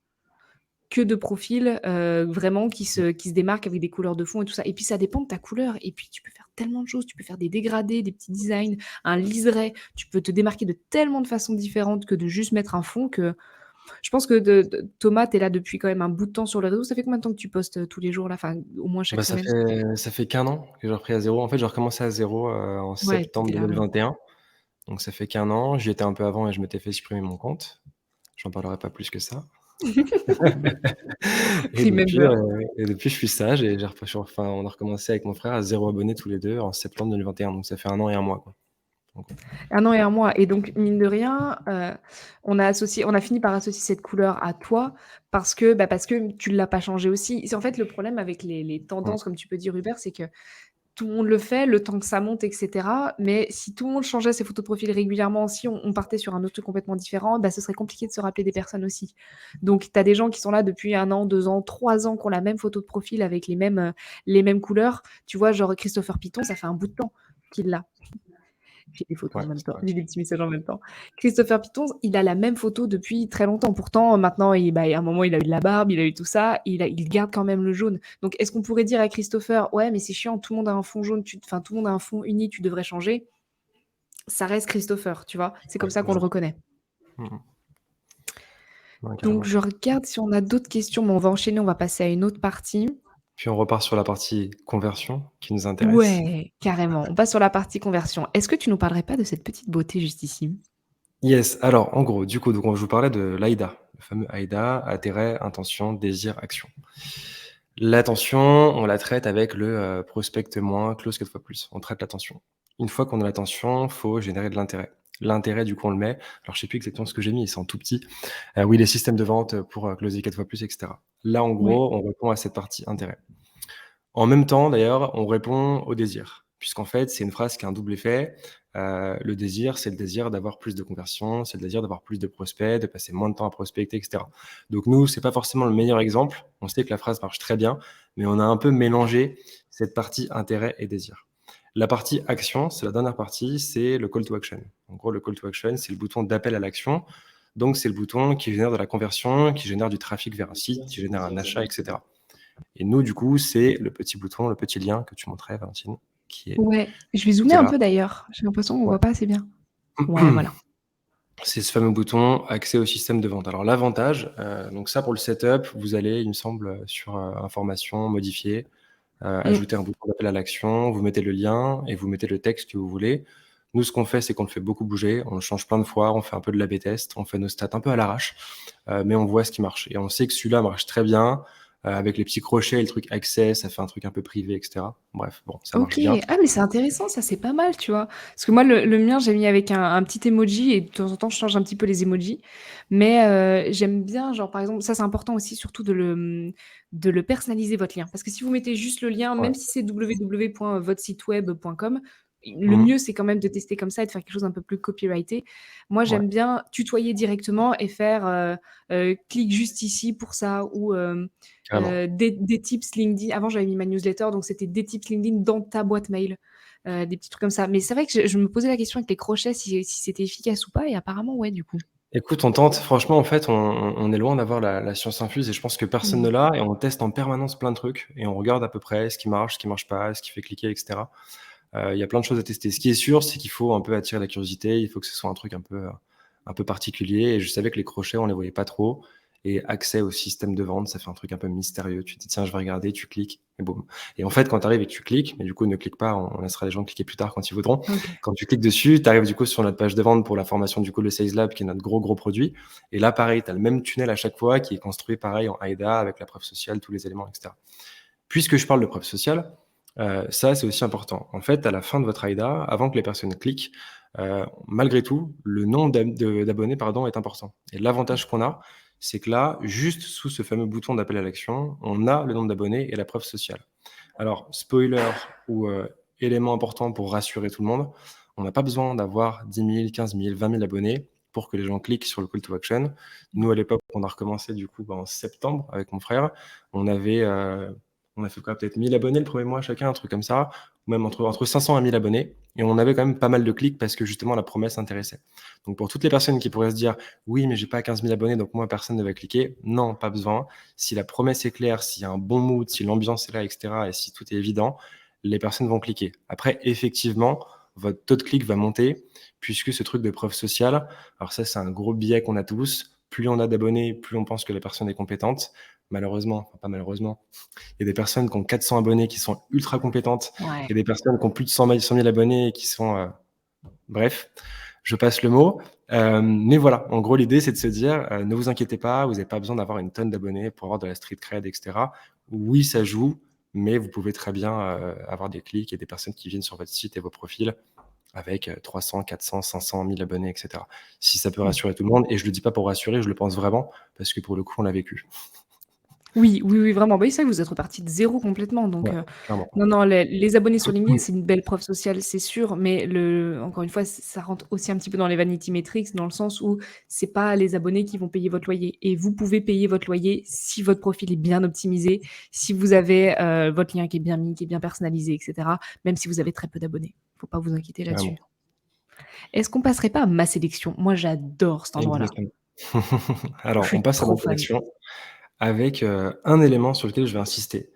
que de profils, vraiment qui se démarquent avec des couleurs de fond et tout ça et puis ça dépend de ta couleur et puis tu peux faire tellement de choses. Tu peux faire des dégradés, des petits designs, un liseré. Tu peux te démarquer de tellement de façons différentes que de juste mettre un fond que je pense que de Thomas, tu es là depuis quand même un bout de temps sur les réseaux. Ça fait combien de temps que tu postes, tous les jours là? Enfin, au moins chaque Bah, semaine? ça fait qu'1 an que j'ai repris à 0. En fait, j'ai recommencé à 0, en Ouais, tu septembre étais là, ouais. 2021, donc ça fait qu'1 an. J'y étais un peu avant et je m'étais fait supprimer mon compte. J'en parlerai pas plus que ça. Et depuis, Remember. je suis sage et on a recommencé avec mon frère à 0 abonné tous les 2 en septembre 2021, donc ça fait 1 an et 1 mois, quoi, en gros. 1 an et 1 mois et donc mine de rien, on a fini par associer cette couleur à toi parce que tu l'as pas changé aussi. C'est en fait le problème avec les Mmh. tendances, comme tu peux dire Hubert, c'est que tout le monde le fait, le temps que ça monte et cetera, mais si tout le monde changeait ses photos de profil régulièrement, si on partait sur un autre truc complètement différent, bah, ce serait compliqué de se rappeler des personnes aussi. Donc tu as des gens qui sont là depuis 1 an, 2 ans, 3 ans, qui ont la même photo de profil avec les mêmes couleurs. Tu vois, genre Christopher Piton, ça fait un bout de temps qu'il l'a. J'ai des photos Ouais, en même c'est temps, vrai. j'ai des petits messages en même temps. Christopher Python, il a la même photo depuis très longtemps. Pourtant, maintenant, à un moment, il a eu de la barbe, il a eu tout ça, il garde quand même le jaune. Donc, est-ce qu'on pourrait dire à Christopher, ouais, mais c'est chiant, tout le monde a un fond jaune, enfin, tout le monde a un fond uni, tu devrais changer. Ça reste Christopher, tu vois. C'est Ouais, comme ça qu'on le reconnaît. mmh. Ouais, Donc, carrément. je regarde si on a d'autres questions, mais on va enchaîner, on va passer à une autre partie. Puis on repart sur la partie conversion qui nous intéresse. Ouais, carrément. On passe sur la partie conversion. Est-ce que tu nous parlerais pas de cette petite beauté juste ici? Yes, alors en gros, du coup, donc je vous parlais de l'AIDA, le fameux AIDA, intérêt, intention, désir, action. L'attention, on la traite avec le, prospecte moins, close 4 fois plus. On traite l'attention. Une fois qu'on a l'attention, faut générer de l'intérêt. L'intérêt, du coup, on le met, alors je sais plus exactement ce que j'ai mis, c'est en tout petit. Oui, les systèmes de vente pour, closer 4 fois plus et cetera. Là, en Ouais. gros, on répond à cette partie intérêt. En même temps, d'ailleurs, on répond au désir, puisqu'en fait, c'est une phrase qui a un double effet. Le désir, c'est le désir d'avoir plus de conversions, c'est le désir d'avoir plus de prospects, de passer moins de temps à prospecter, et cetera. Donc nous, c'est pas forcément le meilleur exemple. On sait que la phrase marche très bien, mais on a un peu mélangé cette partie intérêt et désir. La partie action, c'est la dernière partie, c'est le call to action. En gros, le call to action, c'est le bouton d'appel à l'action. Donc, c'est le bouton qui génère de la conversion, qui génère du trafic vers un site, qui génère un achat, et cetera. Et nous, du coup, c'est le petit bouton, le petit lien que tu montrais, Valentine, Ouais, je vais qui zoomer est un là. peu d'ailleurs. J'ai l'impression qu'on Ouais. voit pas assez bien. Ouais, voilà. C'est ce fameux bouton accès au système de vente. Alors l'avantage, donc ça pour le setup, vous allez, il me semble, sur, information, modifier, Mmh. ajouter un bouton d'appel à l'action, vous mettez le lien et vous mettez le texte que vous voulez. Nous, ce qu'on fait, c'est qu'on le fait beaucoup bouger, on le change plein de fois, on fait un peu de l'A/B test, on fait nos stats un peu à l'arrache, mais on voit ce qui marche et on sait que celui-là marche très bien, avec les petits crochets et le truc accès, ça fait un truc un peu privé et cetera. Bref, bon, ça marche OK. bien. Ah, mais c'est intéressant ça, c'est pas mal, tu vois? Parce que moi, le mien, j'ai mis avec un petit emoji et de temps en temps, je change un petit peu les emojis. Mais j'aime bien, genre, par exemple, ça, c'est important aussi surtout de le personnaliser votre lien. Parce que si vous mettez juste le lien, Ouais. même si c'est www.votresiteweb.com, le Mmh. mieux, c'est quand même de tester comme ça et de faire quelque chose un peu plus copyrighté. Moi, Ouais, j'aime bien tutoyer directement et faire, clique juste ici pour ça ou carrément. des tips LinkedIn. Avant, j'avais mis ma newsletter, donc c'était des tips LinkedIn dans ta boîte mail, des petits trucs comme ça. Mais c'est vrai que je me posais la question avec les crochets si c'était efficace ou pas et apparemment, ouais, du coup. Écoute, on tente. Franchement, en fait, on est loin d'avoir la science infuse et je pense que personne Mmh. ne l'a et on teste en permanence plein de trucs et on regarde à peu près ce qui marche pas, ce qui fait cliquer et cetera. Il y a plein de choses à tester. Ce qui est sûr, c'est qu'il faut un peu attirer la curiosité, il faut que ce soit un peu particulier et je savais que les crochets, on les voyait pas trop et accès au système de vente, ça fait un truc un peu mystérieux. Tu te dis: «Tiens, je vais regarder», tu cliques et boum et en fait, quand tu arrives et que tu cliques, mais du coup, ne clique pas, on laissera les gens cliquer plus tard quand ils voudront. OK. Quand tu cliques dessus, tu arrives du coup sur notre page de vente pour la formation du coup, le Sales Lab qui est notre gros produit et là, pareil, tu as le même tunnel à chaque fois qui est construit pareil en AIDA avec la preuve sociale, tous les éléments et cetera. Puisque je parle de preuve sociale, ça, c'est aussi important. En fait, à la fin de votre AIDA, avant que les personnes cliquent, malgré tout, le nombre d'abonnés, pardon, est important et l'avantage qu'on a, c'est que là, juste sous ce fameux bouton d'appel à l'action, on a le nombre d'abonnés et la preuve sociale. Alors, spoiler ou, élément important pour rassurer tout le monde, on n'a pas besoin d'avoir 10 000, 15 000, 20 000 abonnés pour que les gens cliquent sur le call to action. Nous, à l'époque, on a recommencé du coup, en septembre avec mon frère. On avait, on a fait quoi? Peut-être 1 000 abonnés le premier mois chacun, un truc comme ça, ou même entre 500 et 1 000 abonnés et on avait quand même pas mal de clics parce que justement la promesse intéressait. Donc pour toutes les personnes qui pourraient se dire: «Oui, mais j'ai pas 15 000 abonnés, donc moi personne ne va cliquer». Non, pas besoin. Si la promesse est claire, s'il y a un bon mood, si l'ambiance est là et cetera et si tout est évident, les personnes vont cliquer. Après effectivement, votre taux de clic va monter puisque ce truc de preuve sociale, alors ça c'est un gros biais qu'on a tous, plus on a d'abonnés, plus on pense que la personne est compétente. Malheureusement, enfin pas malheureusement, il y a des personnes qui ont 400 abonnés qui sont ultra compétentes. Ouais. Il y a des personnes qui ont plus de 100 000 abonnés et qui sont, bref, je passe le mot. Mais voilà, en gros, l'idée, c'est de se dire, ne vous inquiétez pas, vous n'avez pas besoin d'avoir une tonne d'abonnés pour avoir de la street cred, et cetera. Oui, ça joue, mais vous pouvez très bien, avoir des clics et des personnes qui viennent sur votre site et vos profils avec, 300, 400, 500 000 abonnés, et cetera. Si ça peut Mmh. rassurer tout le monde et je le dis pas pour rassurer, je le pense vraiment parce que pour le coup, on l'a vécu. Oui, oui, oui, vraiment. Bah, oui, c'est vrai que vous êtes repartis de zéro complètement, donc Ouais, clairement. non, non, les abonnés sur LinkedIn, c'est une belle preuve sociale, c'est sûr, mais encore une fois, ça rentre aussi un petit peu dans les vanity metrics, dans le sens où c'est pas les abonnés qui vont payer votre loyer et vous pouvez payer votre loyer si votre profil est bien optimisé, si vous avez, votre lien qui est bien mis, qui est bien personnalisé et cetera, même si vous avez très peu d'abonnés. Faut pas vous inquiéter Carrément. là-dessus. Est-ce qu'on passerait pas à ma sélection? Moi, j'adore cet endroit-là. Exactement. Je Alors, on suis passe à trop ma fan. sélection avec, un élément sur lequel je vais insister,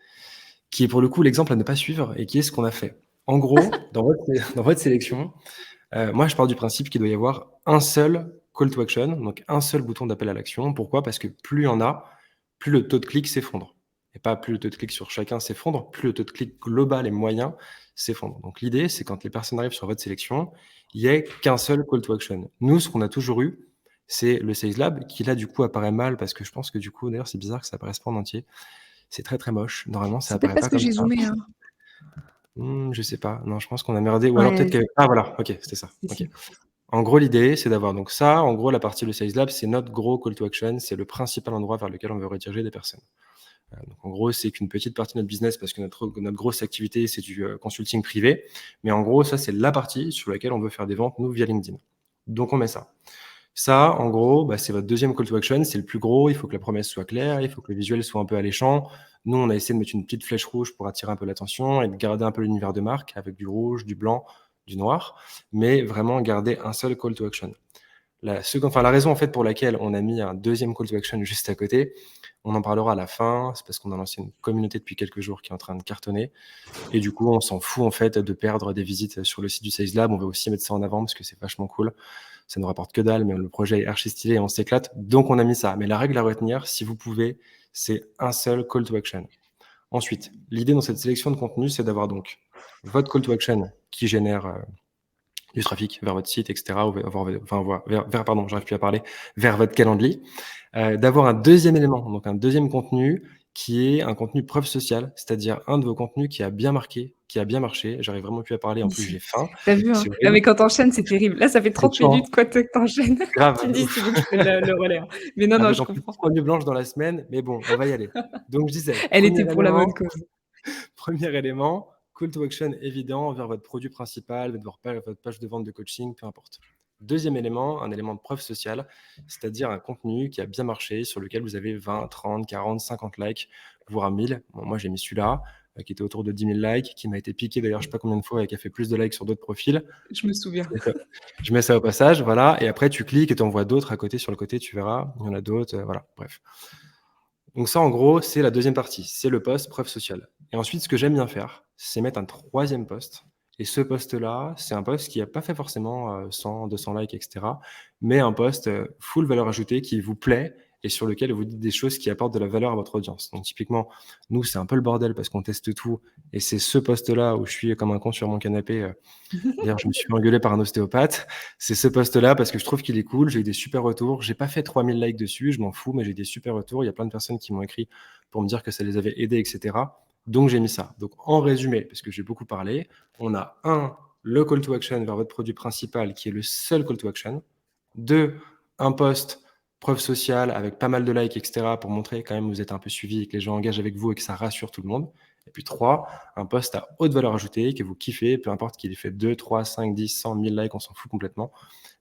qui est pour le coup l'exemple à ne pas suivre et qui est ce qu'on a fait. En gros, dans votre dans votre sélection, moi je pars du principe qu'il doit y avoir un seul call to action, donc un seul bouton d'appel à l'action. Pourquoi? Parce que plus il y en a, plus le taux de clic s'effondre et pas plus le taux de clic sur chacun s'effondre, plus le taux de clic global et moyen s'effondre. Donc l'idée, c'est quand les personnes arrivent sur votre sélection, il y ait qu'un seul call to action. Nous, ce qu'on a toujours eu, c'est le Sales Lab qui là, du coup, apparaît mal parce que je pense que du coup, d'ailleurs, c'est bizarre que ça apparaisse pas en entier. C'est très, très moche. Normalement, ça C'est peut-être apparaît parce pas que comme j'ai ça. zoomé, hein. Je sais pas. Non, je pense qu'on a merdé ou alors peut-être Ouais, que ah voilà, OK, c'était ça. si, OK. si. En gros, l'idée, c'est d'avoir donc ça, en gros, la partie le Sales Lab, c'est notre gros call to action, c'est le principal endroit vers lequel on veut rediriger des personnes. Donc en gros, c'est qu'une petite partie de notre business parce que notre grosse activité, c'est du, consulting privé. Mais en gros, ça, c'est la partie sur laquelle on veut faire des ventes, nous, via LinkedIn. Donc on met ça. Ça, en gros, bah, c'est votre deuxième call to action, c'est le plus gros. Il faut que la promesse soit claire, il faut que le visuel soit un peu alléchant. Nous, on a essayé de mettre une petite flèche rouge pour attirer un peu l'attention et de garder un peu l'univers de marque avec du rouge, du blanc, du noir, mais vraiment garder un seul call to action. La raison en fait pour laquelle on a mis un deuxième call to action juste à côté, on en parlera à la fin, c'est parce qu'on a lancé une communauté depuis quelques jours qui est en train de cartonner et du coup, on s'en fout en fait de perdre des visites sur le site du Sales Lab. On veut aussi mettre ça en avant parce que c'est vachement cool. Ça nous rapporte que dalle, mais le projet est archi stylé et on s'éclate. Donc, on a mis ça. Mais la règle à retenir, si vous pouvez, c'est un seul call to action. Ensuite, l'idée dans cette sélection de contenu, c'est d'avoir donc votre call to action qui génère du trafic vers votre site, etc. Ou pardon, j'arrive plus à parler, vers votre calendrier. D'avoir un deuxième élément, donc un deuxième contenu qui est un contenu preuve sociale, c'est-à-dire un de vos contenus qui a bien marqué, qui a bien marché. J'arrive vraiment plus à parler, en plus j'ai Ici. faim. Tu vu, hein? C'est Non, horrible. mais quand tu c'est terrible. Là, ça fait C'est 30 chaud, hein. minutes, quoi, tu enchaînes. Tu Grave, me dis si ouf. tu veux que je prenne le relais, hein. Mais non, non, Avec je en plus comprends. 3 nuits blanches dans la semaine, mais bon, on va y aller. Donc je disais, Elle premier était pour la bonne élément, cause. premier élément, call to action évident vers votre produit principal, votre page de vente de coaching, peu importe. Deuxième élément, un élément de preuve sociale, c'est-à-dire un contenu qui a bien marché, sur lequel vous avez 20, 30, 40, 50 likes, voire 1000. Bon, moi, j'ai mis celui-là, qui était autour de 10 000 likes, qui m'a été piqué d'ailleurs, je sais pas combien de fois, et qui a fait plus de likes sur d'autres profils. Je me souviens. Je mets ça au passage, voilà, et après tu cliques et tu en vois d'autres à côté, sur le côté, tu verras, il y en a d'autres, voilà, bref. Donc ça, en gros, c'est la deuxième partie, c'est le post preuve sociale. Et ensuite, ce que j'aime bien faire, c'est mettre un troisième post. Et ce post-là, c'est un post qui n'a pas fait forcément 100, 200 likes, etc. Mais un post full valeur ajoutée qui vous plaît et sur lequel vous dites des choses qui apportent de la valeur à votre audience. Donc typiquement, nous, c'est un peu le bordel parce qu'on teste tout. Et c'est ce post-là où je suis comme un con sur mon canapé. D'ailleurs, je me suis fait engueuler par un ostéopathe. C'est ce post-là parce que je trouve qu'il est cool. J'ai eu des super retours. J'ai pas fait 3000 likes dessus, je m'en fous, mais j'ai eu des super retours. Il y a plein de personnes qui m'ont écrit pour me dire que ça les avait aidés, etc. Donc, j'ai mis ça. Donc, en résumé, parce que j'ai beaucoup parlé, on a le call to action vers votre produit principal qui est le seul call to action. 2, un post preuve sociale avec pas mal de likes, etc. pour montrer quand même que vous êtes un peu suivi et que les gens engagent avec vous et que ça rassure tout le monde. Et puis 3, un post à haute valeur ajoutée que vous kiffez, peu importe qu'il ait fait 2, 3, 5, 10, 100, 1000 likes, on s'en fout complètement.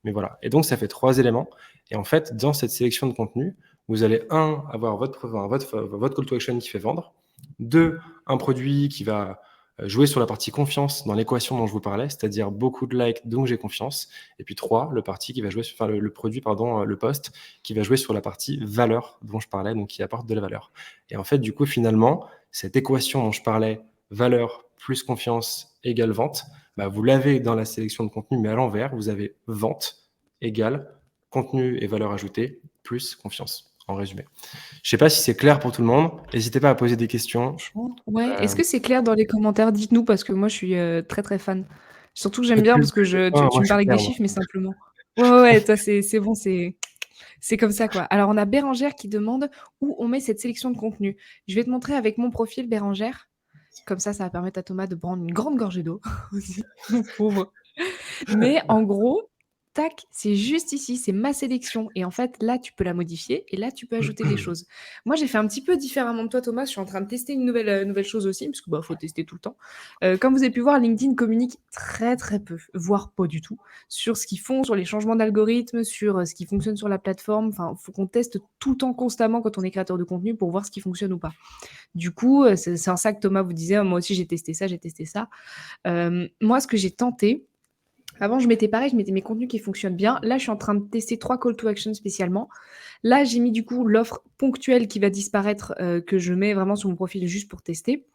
Mais voilà. Et donc, ça fait 3 éléments. Et en fait, dans cette sélection de contenu, vous allez, avoir votre call to action qui fait vendre. 2, un produit qui va jouer sur la partie confiance dans l'équation dont je vous parlais, c'est-à-dire beaucoup de likes, donc j'ai confiance. Et puis 3, le produit, pardon, le post qui va jouer sur la partie valeur dont je parlais, donc qui apporte de la valeur. Et en fait, du coup, finalement, cette équation dont je parlais, valeur plus confiance égale vente, bah, vous l'avez dans la sélection de contenu, mais à l'envers, vous avez vente égale contenu et valeur ajoutée plus confiance, en résumé. Je sais pas si c'est clair pour tout le monde. N'hésitez pas à poser des questions. Franchement, ouais. Est-ce Euh, que c'est clair dans les commentaires? Dites-nous parce que moi, je suis très très fan. Surtout que j'aime Faites bien plus parce que moi, tu je me suis parles avec des clair, moi. chiffres, mais simplement. Ouais, ouais, ouais, toi, c'est bon, c'est comme ça, quoi. Alors, on a Bérangère qui demande où on met cette sélection de contenu. Je vais te montrer avec mon profil, Bérangère. Comme ça va permettre à Thomas de prendre une grande gorgée d'eau aussi, mon pauvre. Mais en gros, tac, c'est juste ici, c'est ma sélection et en fait, là, tu peux la modifier et là, tu peux ajouter des choses. Moi, j'ai fait un petit peu différemment de toi, Thomas. Je suis en train de tester une nouvelle chose aussi parce que, bah, faut tester tout le temps. Comme vous avez pu voir, LinkedIn communique très, très peu, voire pas du tout, sur ce qu'ils font, sur les changements d'algorithme, sur, ce qui fonctionne sur la plateforme. Enfin, faut qu'on teste tout le temps constamment quand on est créateur de contenu pour voir ce qui fonctionne ou pas. Du coup, c'est en ça que Thomas vous disait: «Moi aussi j'ai testé ça, j'ai testé ça». Moi, ce que j'ai tenté, Avant, je mettais pareil, je mettais mes contenus qui fonctionnent bien. Là, je suis en train de tester 3 call to action spécialement. Là, j'ai mis du coup l'offre ponctuelle qui va disparaître, que je mets vraiment sur mon profil juste pour tester.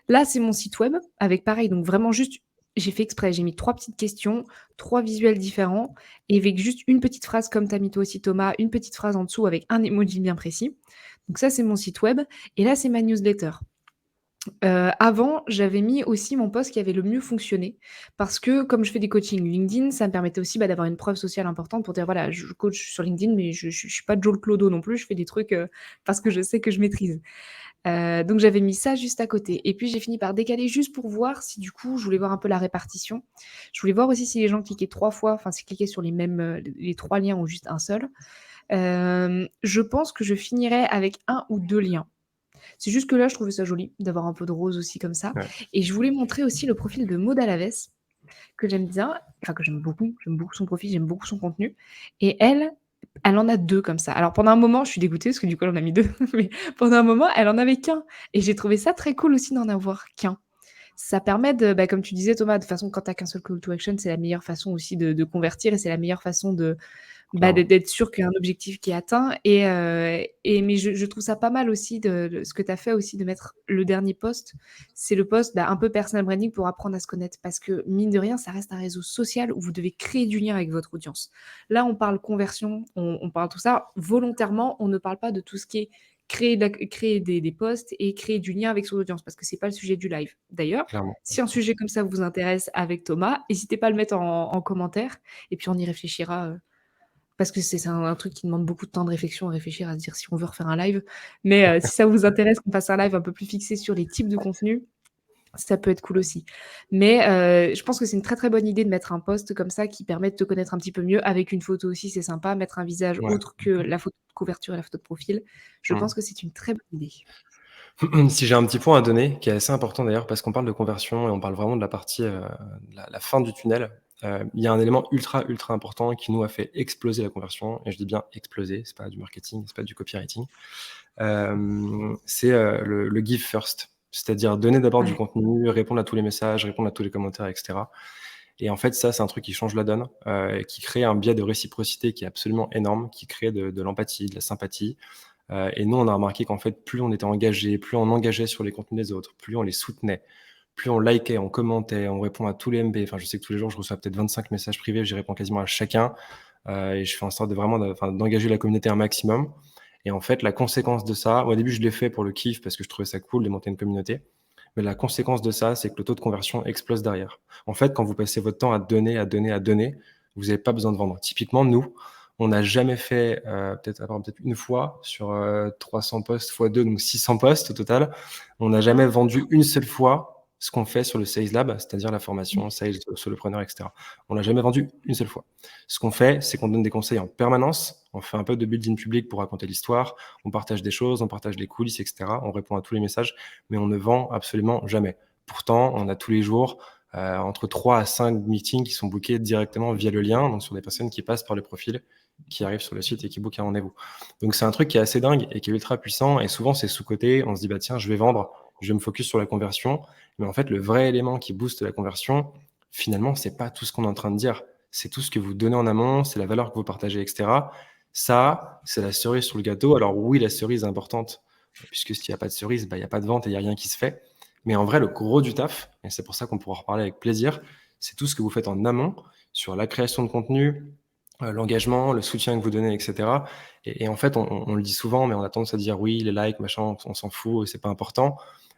Là, c'est mon site web avec pareil, donc vraiment juste j'ai fait exprès, j'ai mis 3 petites questions, 3 visuels différents et avec juste une petite phrase comme tu as mis toi aussi Thomas, une petite phrase en dessous avec un emoji bien précis. Donc ça, c'est mon site web et là, c'est ma newsletter. Avant, j'avais mis aussi mon post qui avait le mieux fonctionné parce que comme je fais des coachings LinkedIn, ça me permettait aussi, d'avoir une preuve sociale importante pour dire: «Voilà, je coach sur LinkedIn, mais je suis pas Joe le clodo non plus, je fais des trucs, parce que je sais que je maîtrise». Donc j'avais mis ça juste à côté et puis j'ai fini par décaler juste pour voir si du coup, je voulais voir un peu la répartition. Je voulais voir aussi si les gens cliquaient 3 fois, enfin s'ils cliquaient sur les mêmes, les 3 liens ou juste un seul. Je pense que je finirais avec un ou 2 liens. C'est juste que là, je trouvais ça joli d'avoir un peu de rose aussi comme ça Ouais, et je voulais montrer aussi le profil de Maud Alavès que j'aime bien, enfin que j'aime beaucoup son profil, j'aime beaucoup son contenu et elle, elle en a 2 comme ça. Alors pendant un moment, je suis dégoûtée parce que du coup, elle en a mis 2, mais pendant un moment, elle en avait qu'1 et j'ai trouvé ça très cool aussi d'en avoir qu'1. Ça permet de, comme tu disais Thomas, de toute façon quand tu as qu'un seul call to action, c'est la meilleure façon aussi de convertir et c'est la meilleure façon de, clairement. d'être sûr qu'il y a un objectif qui est atteint et mais je trouve ça pas mal aussi de ce que tu as fait aussi de mettre le dernier post. C'est le post, un peu personal branding pour apprendre à se connaître parce que mine de rien, ça reste un réseau social où vous devez créer du lien avec votre audience. Là, on parle conversion, on parle tout ça. Volontairement, on ne parle pas de tout ce qui est créer des posts et créer du lien avec son audience parce que c'est pas le sujet du live. D'ailleurs, Clairement. si un sujet comme ça vous intéresse avec Thomas, n'hésitez pas à le mettre en commentaire et puis on y réfléchira, parce que c'est un truc qui demande beaucoup de temps de réflexion, à réfléchir, à se dire si on veut refaire un live. Mais si ça vous intéresse qu'on fasse un live un peu plus fixé sur les types de contenus, ça peut être cool aussi. Mais je pense que c'est une très, très bonne idée de mettre un post comme ça qui permet de te connaître un petit peu mieux. Avec une photo aussi, c'est sympa. Mettre un visage Ouais. autre que la photo de couverture et la photo de profil. Je Mmh. pense que c'est une très bonne idée. Si j'ai un petit point à donner, qui est assez important d'ailleurs, parce qu'on parle de conversion et on parle vraiment de la partie, la fin du tunnel. Il y a un élément ultra, ultra important qui nous a fait exploser la conversion et je dis bien exploser, c'est pas du marketing, c'est pas du copywriting. C'est, le give first, c'est-à-dire donner d'abord du Ouais. contenu, répondre à tous les messages, répondre à tous les commentaires et cetera et en fait, ça, c'est un truc qui change la donne, et qui crée un biais de réciprocité qui est absolument énorme, qui crée de l'empathie, de la sympathie. Et nous, on a remarqué qu'en fait, plus on était engagé, plus on engageait sur les contenus des autres, plus on les soutenait, plus on likait, on commentait, on répond à tous les MB. Enfin, je sais que tous les jours, je reçois peut-être 25 messages privés, j'y réponds quasiment à chacun, et je fais en sorte de vraiment d'engager la communauté un maximum. Et en fait, la conséquence de ça, au début, je l'ai fait pour le kiff parce que je trouvais ça cool de monter une communauté. Mais la conséquence de ça, c'est que le taux de conversion explose derrière. En fait, quand vous passez votre temps à donner, à donner, à donner, vous n'avez pas besoin de vendre. Typiquement, nous, on n'a jamais fait, peut-être à part peut-être une fois sur, 300 posts fois 2, donc 600 posts au total. On n'a jamais vendu une seule fois ce qu'on fait sur le Sales Lab, c'est-à-dire la formation sales, solopreneur, et cetera. On l'a jamais vendu une seule fois. Ce qu'on fait, c'est qu'on donne des conseils en permanence. On fait un peu de building public pour raconter l'histoire. On partage des choses, on partage les coulisses, et cetera. On répond à tous les messages, mais on ne vend absolument jamais. Pourtant, on a tous les jours, entre 3 à 5 meetings qui sont bookés directement via le lien, donc sur des personnes qui passent par le profil, qui arrivent sur le site et qui bookent un rendez-vous. Donc c'est un truc qui est assez dingue et qui est ultra puissant et souvent c'est sous-coté. On se dit: «Bah tiens, je vais vendre, je vais me focus sur la conversion». Mais en fait, le vrai élément qui booste la conversion, finalement, c'est pas tout ce qu'on est en train de dire. C'est tout ce que vous donnez en amont, c'est la valeur que vous partagez, et cetera. Ça, c'est la cerise sur le gâteau. Alors oui, la cerise est importante, puisque s'il y a pas de cerise, bah, il y a pas de vente et il y a rien qui se fait. Mais en vrai, le gros du taf, et c'est pour ça qu'on pourra en reparler avec plaisir, c'est tout ce que vous faites en amont sur la création de contenu, l'engagement, le soutien que vous donnez, et cetera. Et en fait, on le dit souvent, mais on a tendance à dire: «Oui, les likes, machin, on s'en fout, c'est pas important».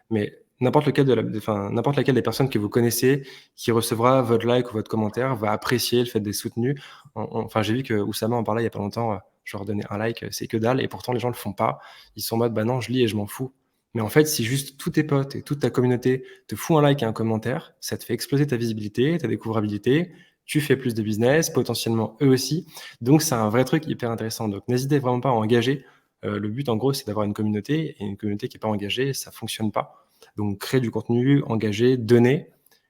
Mais n'importe laquelle des personnes que vous connaissez qui recevra votre like ou votre commentaire va apprécier le fait d'être soutenu. Enfin, j'ai vu que Oussama en parlait il y a pas longtemps, je leur donnais un like, c'est que dalle et pourtant les gens le font pas. Ils sont en mode: «Bah non, je lis et je m'en fous». Mais en fait, si juste tous tes potes et toute ta communauté te font un like et un commentaire, ça te fait exploser ta visibilité, ta découvrabilité, tu fais plus de business, potentiellement eux aussi. Donc c'est un vrai truc hyper intéressant. Donc n'hésitez vraiment pas à engager. Le but en gros, c'est d'avoir une communauté et une communauté qui est pas engagée, ça fonctionne pas. Donc créer du contenu, engager, donner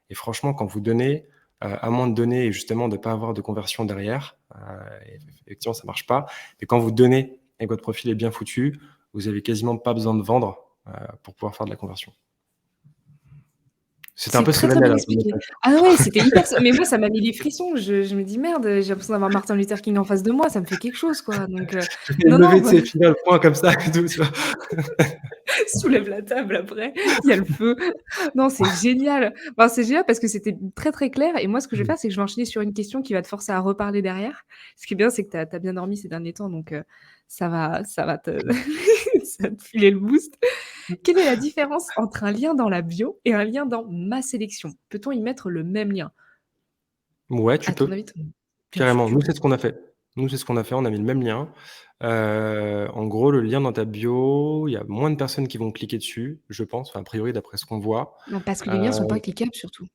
et franchement quand vous donnez, à moins de donner et justement de pas avoir de conversion derrière, effectivement ça marche pas. Mais quand vous donnez et que votre profil est bien foutu, vous avez quasiment pas besoin de vendre, pour pouvoir faire de la conversion. C'était un C'est peu très, très bien solennel, hein, comme expliqué. message. Ah ouais, c'était hyper mais moi, ça m'a mis des frissons. Je me dis: «Merde, j'ai l'impression d'avoir Martin Luther King en face de moi, ça me fait quelque chose, quoi», donc J'ai fait une non, levée, non, tu bah, sais, finale, poing comme ça et tout, tu vois? soulève la table après, il y a le feu. Non, c'est génial. Enfin, c'est génial parce que c'était très, très clair et moi, ce que je vais Mmh. faire, c'est que je vais enchaîner sur une question qui va te forcer à reparler derrière. Ce qui est bien, c'est que tu as bien dormi ces derniers temps, donc ça va te ça va te filer le boost. Quelle est la différence entre un lien dans la bio et un lien dans ma sélection? Peut-on y mettre le même lien? Ouais, tu À ton peux, avis, bien sûr, carrément. tu Nous, peux. c'est ce qu'on a fait. Nous, c'est ce qu'on a fait, on a mis le même lien. En gros, le lien dans ta bio, il y a moins de personnes qui vont cliquer dessus, je pense, enfin, a priori, d'après ce qu'on voit, Non, parce que les liens heu, sont pas cliquables surtout.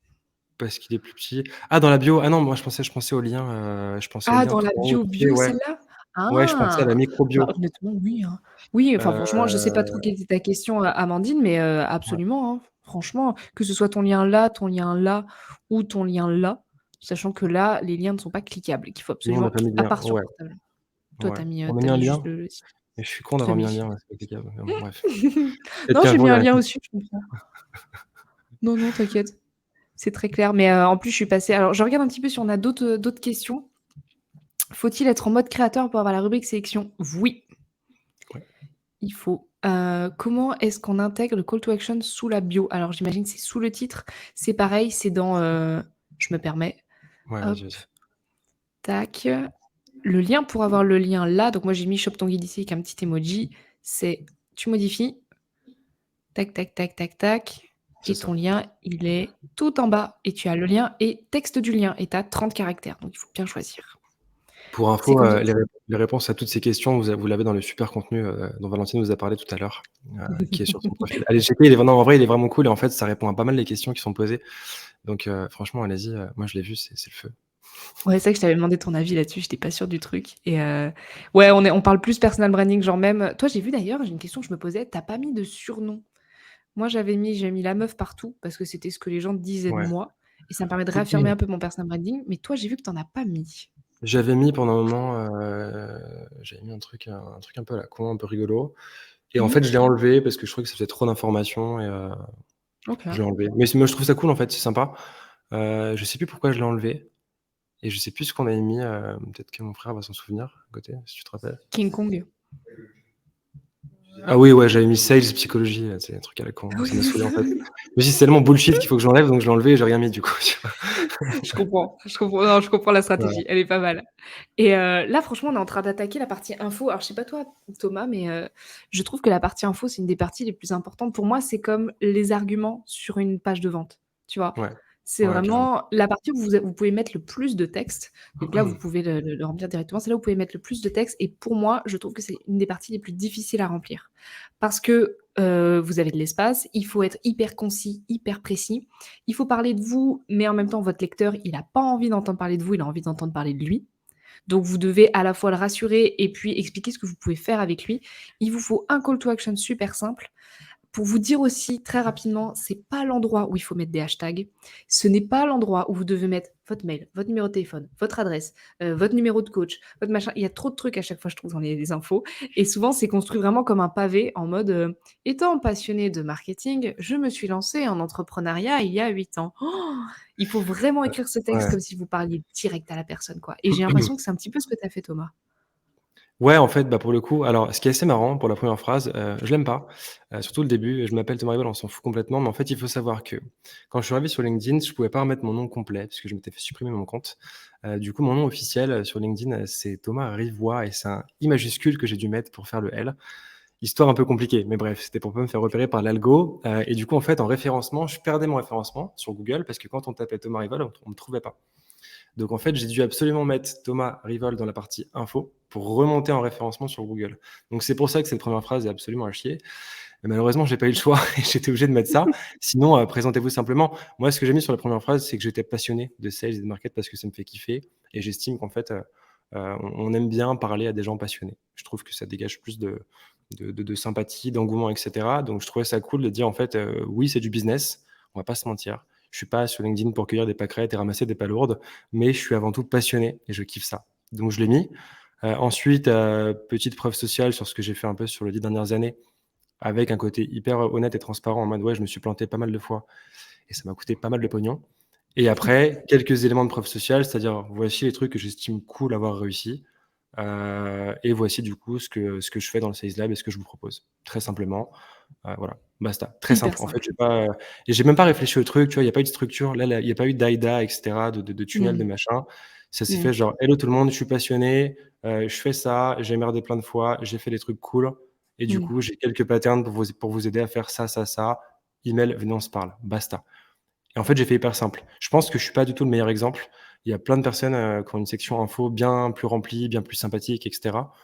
parce qu'il est plus petit. Ah, dans la bio? Ah non, moi, je pensais au lien, je pensais au Ah, lien dans la tout en haut, bio tu sais, bio, ouais. celle-là? Ouais, je pensais à la Ah! Bah, micro-bio. honnêtement, oui, hein. Oui, enfin, franchement, je sais pas trop Heu, quelle était ta question, Amandine, mais ouais. absolument, hein. Franchement, que ce soit ton lien là ou ton lien là, sachant que là, les liens ne sont pas cliquables, qu'il faut Nous, on n'a absolument pas mis de à lien. part sur Ouais, portable. Toi, ouais. On a tu mis un mis juste lien, le mais je suis con d'avoir mis un trémie. lien, ouais, c'est pas cliquable. Mais bon, bref. Peut-être Non, qu'un j'ai jour, mis il y un a un lien clic. aussi, je comprends. Non, non, t'inquiète, c'est très clair, mais en plus, je suis passée alors je regarde un petit peu si on a d'autres questions. Faut-il être en mode créateur pour avoir la rubrique sélection? Oui. Ouais, Il faut. Comment est-ce qu'on intègre le call to action sous la bio? Alors j'imagine que c'est sous le titre. C'est pareil, c'est dans, je me permets, ouais, hop, vas-y, vas-y. tac, le lien pour avoir le lien là, donc moi j'ai mis shop ton guide ici avec un petit emoji, c'est tu modifies, tac, tac, tac, tac, tac C'est et ton ça. lien, il est tout en bas et tu as le lien et texte du lien et tu as 30 caractères, donc il faut bien choisir. Pour C'est info, comme ça que les réponses à toutes ces questions, vous l'avez dans le super contenu, dont Valentine vous a parlé tout à l'heure, qui est sur son profil. Allez checker, il est vraiment en vrai, il est vraiment cool et en fait, ça répond à pas mal des questions qui sont posées. Donc franchement, allez-y, moi je l'ai vu, c'est le feu. Ouais, c'est vrai que je t'avais demandé ton avis là-dessus, j'étais pas sûre du truc et ouais, on parle plus personal branding, genre même toi, j'ai vu d'ailleurs, j'ai une question que je me posais, tu as pas mis de surnom. Moi, j'ai mis la meuf partout parce que c'était ce que les gens disaient de Ouais. moi et ça me permet de réaffirmer Oui, un peu mon personal branding, mais toi, j'ai vu que tu en as pas mis. j'avais mis pendant un moment, j'avais mis un truc un peu à la con, un peu rigolo et en Mmh. fait, je l'ai enlevé parce que je trouvais que ça faisait trop d'informations et OK. je l'ai enlevé. Mais moi, je trouve ça cool en fait, c'est sympa. Je sais plus pourquoi je l'ai enlevé et je sais plus ce qu'on avait mis, peut-être que mon frère va s'en souvenir à côté, si tu te rappelles? King Kong. Ah oui, ouais, j'avais mis sales, psychologie, c'est un truc à la con, Ah oui, ça m'a c'est saoulé ça. en fait. Je me suis dit: «C'est tellement bullshit qu'il faut que je l'enlève», donc je l'ai enlevé et j'ai rien mis du coup, tu vois? Je comprends, non, je comprends la Voilà. stratégie, elle est pas mal et là, franchement, on est en train d'attaquer la partie info. Alors, je sais pas toi, Thomas, mais je trouve que la partie info, c'est une des parties les plus importantes. Pour moi, c'est comme les arguments sur une page de vente, tu vois? Ouais, C'est ouais, carrément. vraiment la partie où vous pouvez mettre le plus de texte. Donc là, vous pouvez le remplir directement. C'est là où vous pouvez mettre le plus de texte et pour moi, je trouve que c'est une des parties les plus difficiles à remplir. Parce que, vous avez de l'espace, il faut être hyper concis, hyper précis. Il faut parler de vous, mais en même temps, votre lecteur, il a pas envie d'entendre parler de vous, il a envie d'entendre parler de lui. Donc vous devez à la fois le rassurer et puis expliquer ce que vous pouvez faire avec lui. Il vous faut un call to action super simple. Pour vous dire aussi très rapidement, c'est pas l'endroit où il faut mettre des hashtags. Ce n'est pas l'endroit où vous devez mettre votre mail, votre numéro de téléphone, votre adresse, votre numéro de coach, votre machin. Il y a trop de trucs à chaque fois, je trouve, dans les infos et souvent, c'est construit vraiment comme un pavé en mode, «Étant passionné de marketing, je me suis lancé en entrepreneuriat il y a 8 ans». Oh, il faut vraiment écrire ce texte Ouais. comme si vous parliez direct à la personne, quoi et j'ai l'impression que c'est un petit peu ce que tu as fait, Thomas. Ouais, en fait, bah, pour le coup, alors ce qui est assez marrant pour la première phrase, je l'aime pas, surtout le début, «Je m'appelle Thomas Rival», on s'en fout complètement, mais en fait, il faut savoir que quand je suis arrivé sur LinkedIn, je pouvais pas remettre mon nom complet parce que je m'étais fait supprimer mon compte. Du coup, mon nom officiel, sur LinkedIn, c'est Thomas Rivoire et c'est un I majuscule que j'ai dû mettre pour faire le L. Histoire un peu compliquée, mais bref, c'était pour pas me faire repérer par l'algo, et du coup, en fait, en référencement, je perdais mon référencement sur Google parce que quand on tapait Thomas Rival, on me trouvait pas. Donc en fait, j'ai dû absolument mettre Thomas Rivol dans la partie info pour remonter en référencement sur Google. Donc c'est pour ça que cette première phrase est absolument à chier. Mais malheureusement, j'ai pas eu le choix et j'étais obligé de mettre ça. Sinon, présentez-vous simplement. Moi, ce que j'ai mis sur la première phrase, c'est que j'étais passionné de sales et de market parce que ça me fait kiffer et j'estime qu'en fait, on aime bien parler à des gens passionnés. Je trouve que ça dégage plus de sympathie, d'engouement, et cetera. Donc je trouvais ça cool de dire en fait, oui, c'est du business, on va pas se mentir. Je suis pas sur LinkedIn pour cueillir des pâquerettes et ramasser des palourdes, mais je suis avant tout passionné et je kiffe ça. Donc je l'ai mis. Ensuite, petite preuve sociale sur ce que j'ai fait un peu sur les 10 dernières années. avec un côté hyper honnête et transparent en mode ouais, je me suis planté pas mal de fois et ça m'a coûté pas mal de pognon. Et après, quelques éléments de preuve sociale, c'est-à-dire voici les trucs que j'estime cool avoir réussi. Et voici du coup ce que je fais dans le Sales Lab et ce que je vous propose. Très simplement, voilà, basta. Très Hyper simple. En fait, simple. j'ai même pas réfléchi au truc, tu vois? Il y a pas eu de structure. Là, il y a pas eu d'AIDA et cetera, de tunnel, de Mmh. machin. Ça s'est Mmh. fait genre: «Hello tout le monde, je suis passionné, je fais ça, j'ai merdé plein de fois, j'ai fait des trucs cool et du Mmh. coup, j'ai quelques patterns pour vous aider à faire ça, ça, ça. Email, venez on se parle, basta». Et en fait, j'ai fait hyper simple. Je pense que je suis pas du tout le meilleur exemple. Il y a plein de personnes, qui ont une section info bien plus remplie, bien plus sympathique et cetera.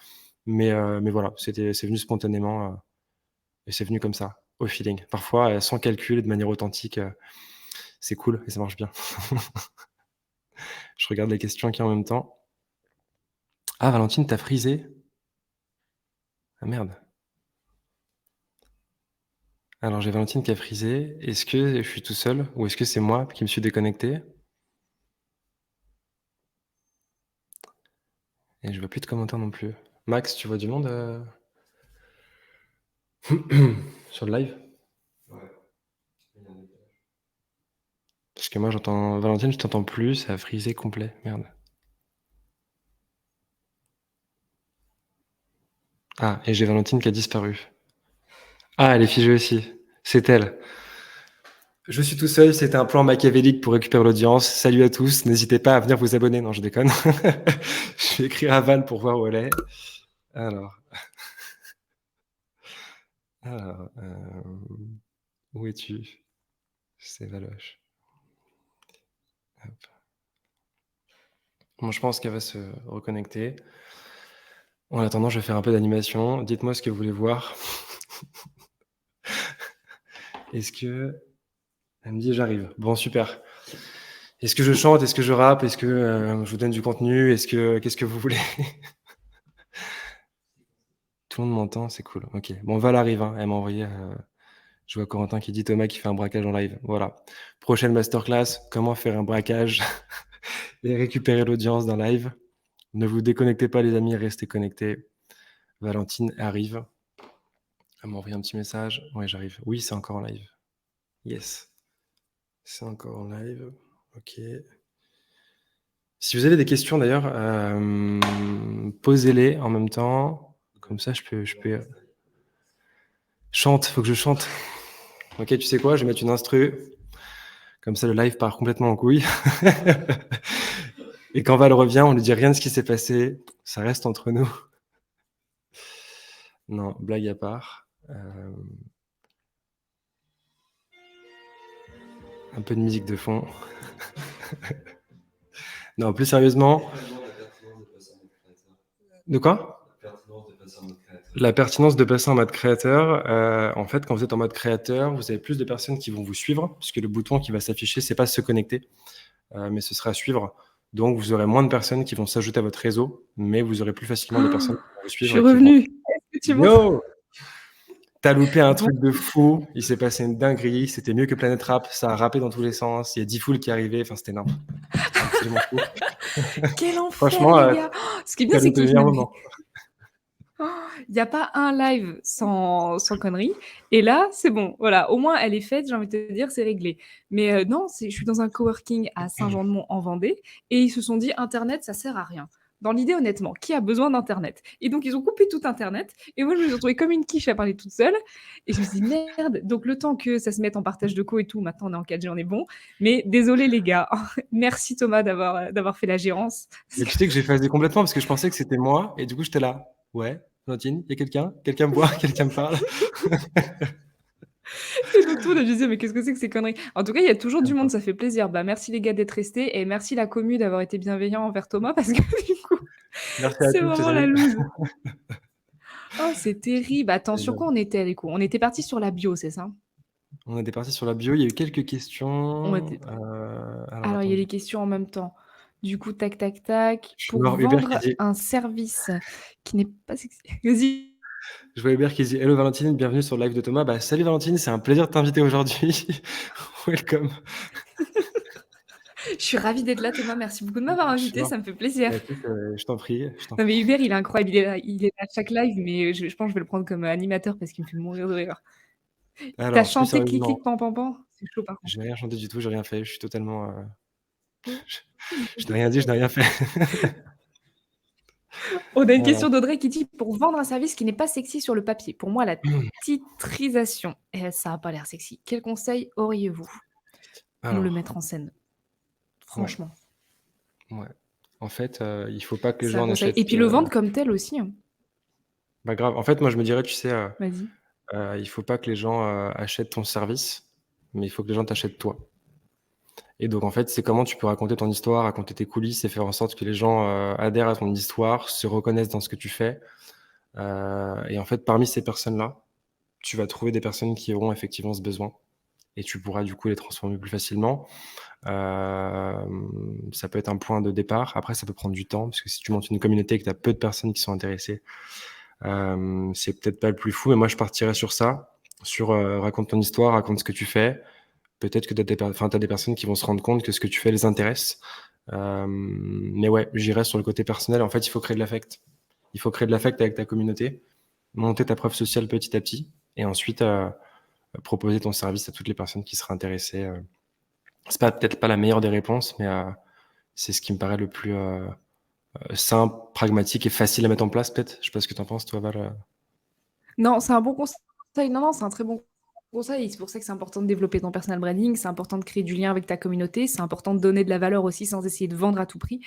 Mais voilà, c'est venu spontanément, et c'est venu comme ça, au feeling. Parfois, sans calcul et de manière authentique, c'est cool et ça marche bien. Je regarde les questions qu'il y a en même temps. Ah Valentine, tu as frisé? Ah merde. Alors j'ai Valentine qui a frisé. Est-ce que je suis tout seul ou est-ce que c'est moi qui me suis déconnecté? Et je vois plus de commentaires non plus. Max, tu vois du monde, sur le live? Parce que moi j'entends Valentine, je t'entends plus, ça a frisé complet, merde. Ah et j'ai Valentine qui a disparu. Ah, elle est figée aussi, c'est elle. Je suis tout seul, c'était un plan machiavélique pour récupérer l'audience. Salut à tous, n'hésitez pas à venir vous abonner. Non, je déconne. Je vais écrire à Val pour voir où elle est. Alors, alors, où es-tu? C'est Valoche. Hop. Bon, je pense qu'elle va se reconnecter. En attendant, je vais faire un peu d'animation. Dites-moi ce que vous voulez voir. Est-ce que elle me dit: «J'arrive». Bon, super. Est-ce que je chante? Est-ce que je rappe? Est-ce que, je vous donne du contenu? Qu'est-ce que vous voulez? Tout le monde m'entend, c'est cool. OK. Bon, Val arrive, hein. Elle m'a envoyé, je vois Corentin qui dit: «Thomas qui fait un braquage en live». Voilà. Prochaine masterclass, comment faire un braquage et récupérer l'audience d'un live. Ne vous déconnectez pas les amis, restez connectés. Valentine arrive. Elle m'a envoyé un petit message. Ouais, j'arrive. Oui, c'est encore en live. Yes. C'est encore en live. OK. Si vous avez des questions d'ailleurs, posez-les en même temps. Comme ça, je peux chante, faut que je chante. OK, tu sais quoi? Je vais mettre une instru. Comme ça, le live part complètement en couille. Et quand Val revient, on lui dit rien de ce qui s'est passé. Ça reste entre nous. Non, blague à part. Un peu de musique de fond. Non, plus sérieusement. De quoi? La pertinence de passer en mode créateur, en fait, quand vous êtes en mode créateur, vous avez plus de personnes qui vont vous suivre, puisque le bouton qui va s'afficher, c'est pas se connecter, mais ce sera suivre. Donc, vous aurez moins de personnes qui vont s'ajouter à votre réseau, mais vous aurez plus facilement des personnes qui vont vous Je suivre suis et qui vont: revenue. Est-ce que tu m'entends? «Yo! Tu as loupé un Bon, truc de fou, il s'est passé une dinguerie, c'était mieux que Planète Rap, ça a rappé dans tous les sens, il y a Diffoul qui est arrivé, enfin, c'était n'importe c'était absolument fou». quel enfer, Franchement, les gars! Oh, ce qui est tu bien, as c'est loupé le qu'il meilleur non, mais moment. il y a pas un live sans conneries et là, c'est bon, voilà, au moins elle est faite, j'ai envie de te dire, c'est réglé. Mais non, c'est je suis dans un coworking à Saint-Jean-de-Mont en Vendée et ils se sont dit: «Internet, ça sert à rien». Dans l'idée, honnêtement, qui a besoin d'internet? Et donc ils ont coupé tout internet et moi je me suis retrouvée comme une quiche à parler toute seule et je me suis dit: «Merde», donc le temps que ça se mette en partage de co et tout, maintenant on est en 4G, on est bon. Mais désolé les gars, merci Thomas d'avoir fait la gérance. Parce Mais que tu sais que j'ai phasé complètement parce que je pensais que c'était moi et du coup, j'étais là: «Ouais, Valentine, il y a quelqu'un? Quelqu'un me voit? Quelqu'un me parle?» Et donc tout le monde a dû se dire: «Mais qu'est-ce que c'est que ces conneries?» En tout cas, il y a toujours du monde, ça fait plaisir. Bah, merci les gars d'être restés et merci la commu d'avoir été bienveillant envers Thomas parce que du coup, Merci à c'est tous les vraiment amis. la loose. Oh, c'est terrible. Attends, sur quoi on était du coup? On était partis sur la bio, c'est ça? On était parti sur la bio, il y a eu quelques On questions, était alors alors il y attends, a les questions en même temps. Du coup, tac, tac, tac. je suis Pour mort. Hubert qui vendre dit un service qui n'est pas sexy vas-y. je vois Hubert qui dit: «Hello Valentine, bienvenue sur le live de Thomas». Bah, salut Valentine, c'est un plaisir de t'inviter aujourd'hui. Welcome. Je suis ravie d'être là, Thomas. Merci beaucoup de m'avoir Je suis invité, mort. ça me fait plaisir. Bah, écoute, je t'en prie, je t'en Non, mais prie. Hubert, il est incroyable. Il est là à chaque live, mais je pense que je vais le prendre comme animateur parce qu'il me fait mourir de rire. T'as Alors, plus chanté clic sérieusement, clic pan pan pan? C'est chaud par contre. j'ai rien chanté du tout, j'ai rien fait, je suis totalement, je je n'ai rien dit, je n'ai rien fait. On a une Voilà. question d'Audrey qui dit: «Pour vendre un service qui n'est pas sexy sur le papier, pour moi la titrisation, ça a pas l'air sexy. Quel conseil auriez-vous pour me le Alors, mettre en scène?» ouais, Franchement, ouais. En fait, il faut pas que les c'est un gens en conseil achètent, et puis le vendre comme tel aussi, hein. bah, grave. En fait, moi, je me dirais, tu sais, Vas-y. il faut pas que les gens, achètent ton service, mais il faut que les gens t'achètent toi. Et donc, en fait, c'est comment tu peux raconter ton histoire, raconter tes coulisses et faire en sorte que les gens, adhèrent à ton histoire, se reconnaissent dans ce que tu fais. Et en fait, parmi ces personnes-là, tu vas trouver des personnes qui auront effectivement ce besoin et tu pourras du coup les transformer plus facilement. Ça peut être un point de départ. Après, ça peut prendre du temps parce que si tu montes une communauté et que tu as peu de personnes qui sont intéressées, c'est peut-être pas le plus fou, mais moi je partirais sur ça, sur, raconte ton histoire, raconte ce que tu fais. Peut-être que tu des personnes qui vont se rendre compte que ce que tu fais les intéresse. Mais ouais, j'irais sur le côté personnel. En fait, il faut créer de l'affect. Il faut créer de l'affect avec ta communauté, monter ta preuve sociale petit à petit et ensuite, proposer ton service à toutes les personnes qui seraient intéressées, C'est pas peut-être pas la meilleure des réponses, mais, c'est ce qui me paraît le plus, simple, pragmatique et facile à mettre en place peut-être? Je sais pas ce que tu en penses toi, Val, Non, c'est un bon conseil. Non, non, c'est un très bon conseil. C'est pour ça que c'est important de développer ton personal branding, c'est important de créer du lien avec ta communauté, c'est important de donner de la valeur aussi sans essayer de vendre à tout prix.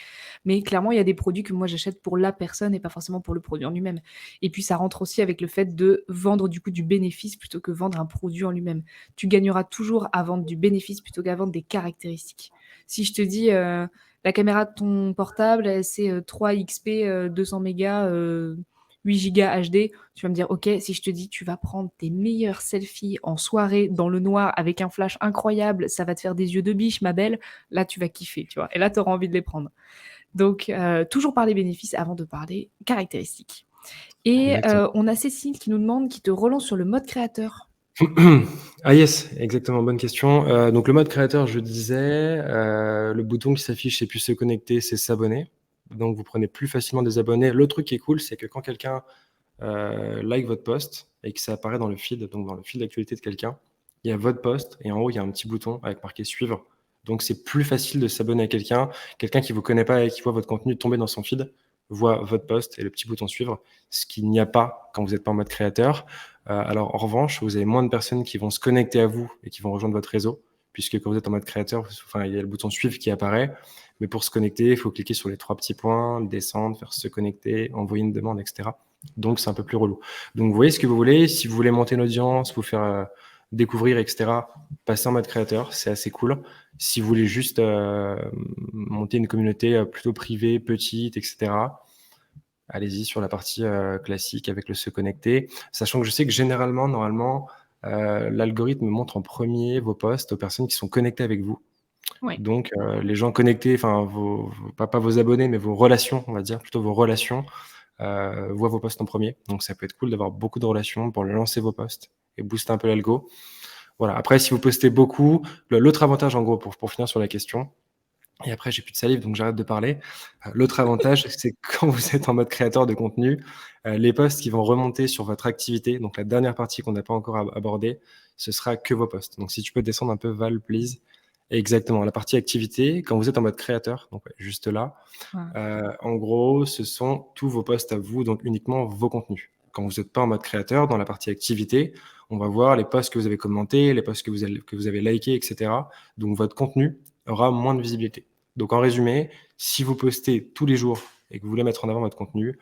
Mais clairement, il y a des produits que moi j'achète pour la personne et pas forcément pour le produit en lui-même. Et puis ça rentre aussi avec le fait de vendre du coup du bénéfice plutôt que vendre un produit en lui-même. Tu gagneras toujours à vendre du bénéfice plutôt qu'à vendre des caractéristiques. Si je te dis la caméra de ton portable, c'est 3 XP 200 mégas 8 gigas HD, tu vas me dire, ok, si je te dis tu vas prendre tes meilleurs selfies en soirée dans le noir avec un flash incroyable, ça va te faire des yeux de biche, ma belle, là tu vas kiffer, tu vois, et là tu auras envie de les prendre. Donc, toujours parler bénéfices avant de parler caractéristiques. Et exactement. on a Cécile qui nous demande, qui te relance sur le mode créateur. Ah yes, exactement, bonne question. Donc le mode créateur, je disais, le bouton qui s'affiche, c'est plus se connecter, c'est s'abonner. Donc vous prenez plus facilement des abonnés. Le truc qui est cool, c'est que quand quelqu'un, like votre post et que ça apparaît dans le feed, donc dans le fil d'actualité de quelqu'un, il y a votre post et en haut, il y a un petit bouton avec marqué suivre. Donc c'est plus facile de s'abonner à quelqu'un. Quelqu'un qui vous connaît pas et qui voit votre contenu tomber dans son feed, voit votre post et le petit bouton suivre, ce qu'il n'y a pas quand vous n'êtes pas en mode créateur. Alors en revanche, vous avez moins de personnes qui vont se connecter à vous et qui vont rejoindre votre réseau, puisque quand vous êtes en mode créateur, enfin, il y a le bouton suivre qui apparaît. Mais pour se connecter, il faut cliquer sur les 3 petits points, descendre, faire se connecter, envoyer une demande, etc. Donc c'est un peu plus relou. Donc vous voyez ce que vous voulez. Si vous voulez monter une audience, vous faire découvrir, etc., passez en mode créateur, c'est assez cool. Si vous voulez juste monter une communauté plutôt privée, petite, etc., allez-y sur la partie classique avec le se connecter. Sachant que je sais que généralement, normalement, l'algorithme montre en premier vos posts aux personnes qui sont connectées avec vous. Oui. Donc les gens connectés, enfin pas vos abonnés, mais vos relations, on va dire, plutôt vos relations, voient vos posts en premier. Donc ça peut être cool d'avoir beaucoup de relations pour lancer vos posts et booster un peu l'algo. Voilà. Après, si vous postez beaucoup, l'autre avantage, en gros, pour finir sur la question, et après j'ai plus de salive, donc j'arrête de parler. L'autre avantage, c'est que quand vous êtes en mode créateur de contenu, les posts qui vont remonter sur votre activité, donc la dernière partie qu'on n'a pas encore abordée, ce sera que vos posts. Donc si tu peux descendre un peu, Val, please. Exactement, la partie activité, quand vous êtes en mode créateur, donc ouais, juste là, Voilà. en gros, ce sont tous vos posts à vous, donc uniquement vos contenus. Quand vous n'êtes pas en mode créateur, dans la partie activité, on va voir les posts que vous avez commentés, les posts que vous avez likés, etc. Donc votre contenu aura moins de visibilité. Donc en résumé, si vous postez tous les jours et que vous voulez mettre en avant votre contenu,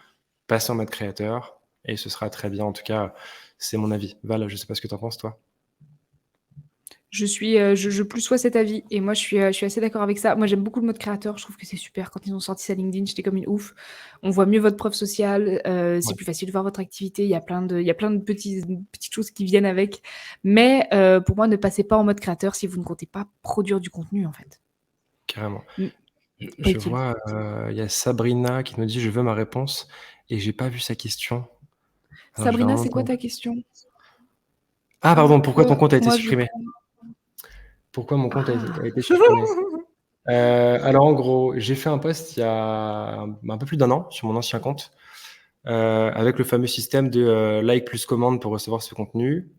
passez en mode créateur et ce sera très bien. En tout cas, c'est mon avis. Val, je ne sais pas ce que tu en penses, toi. Je plus sois cet avis et moi je suis assez d'accord avec ça. Moi j'aime beaucoup le mode créateur, je trouve que c'est super. Quand ils ont sorti ça LinkedIn, j'étais comme une ouf. On voit mieux votre preuve sociale, c'est Ouais, plus facile de voir votre activité, il y a plein de petites choses qui viennent avec. Mais pour moi, ne passez pas en mode créateur si vous ne comptez pas produire du contenu en fait. carrément. Mmh, Je OK. vois, il y a Sabrina qui nous dit: «Je veux ma réponse» et j'ai pas vu sa question. Alors je vais en Sabrina, même c'est quoi temps ta question? ah pardon, pourquoi ton Pourquoi compte a été moi je supprimé? prends Pourquoi mon compte a ah! été supprimé? Alors en gros, j'ai fait un post il y a un peu plus d'un an sur mon ancien compte, avec le fameux système de like plus commande pour recevoir ce contenu.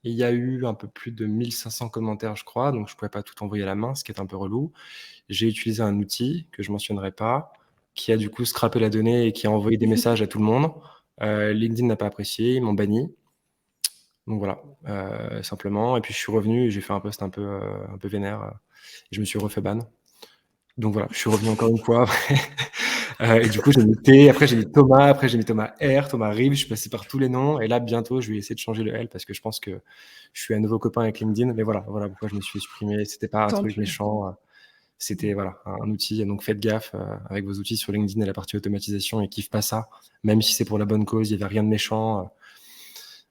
Il y a eu un peu plus de 1500 commentaires, je crois, donc je ne pouvais pas tout envoyer à la main, ce qui est un peu relou. J'ai utilisé un outil que je mentionnerai pas, qui a du coup scrappé la donnée et qui a envoyé des messages à tout le monde. LinkedIn n'a pas apprécié, ils m'ont banni. Donc voilà, simplement. Et puis je suis revenu et j'ai fait un post un peu vénère. Je me suis refait ban. Donc voilà, je suis revenu encore une fois après. Et du coup, j'ai mis T, après j'ai mis Thomas, après j'ai mis Thomas R, Thomas Rive, je suis passé par tous les noms. Et là, bientôt, je vais essayer de changer le L parce que je pense que je suis un nouveau copain avec LinkedIn. Mais voilà pourquoi je me suis supprimé. C'était pas un Tant truc pis. méchant. C'était voilà, un outil. Donc faites gaffe avec vos outils sur LinkedIn et la partie automatisation et kiffe pas ça. Même si c'est pour la bonne cause, il n'y avait rien de méchant.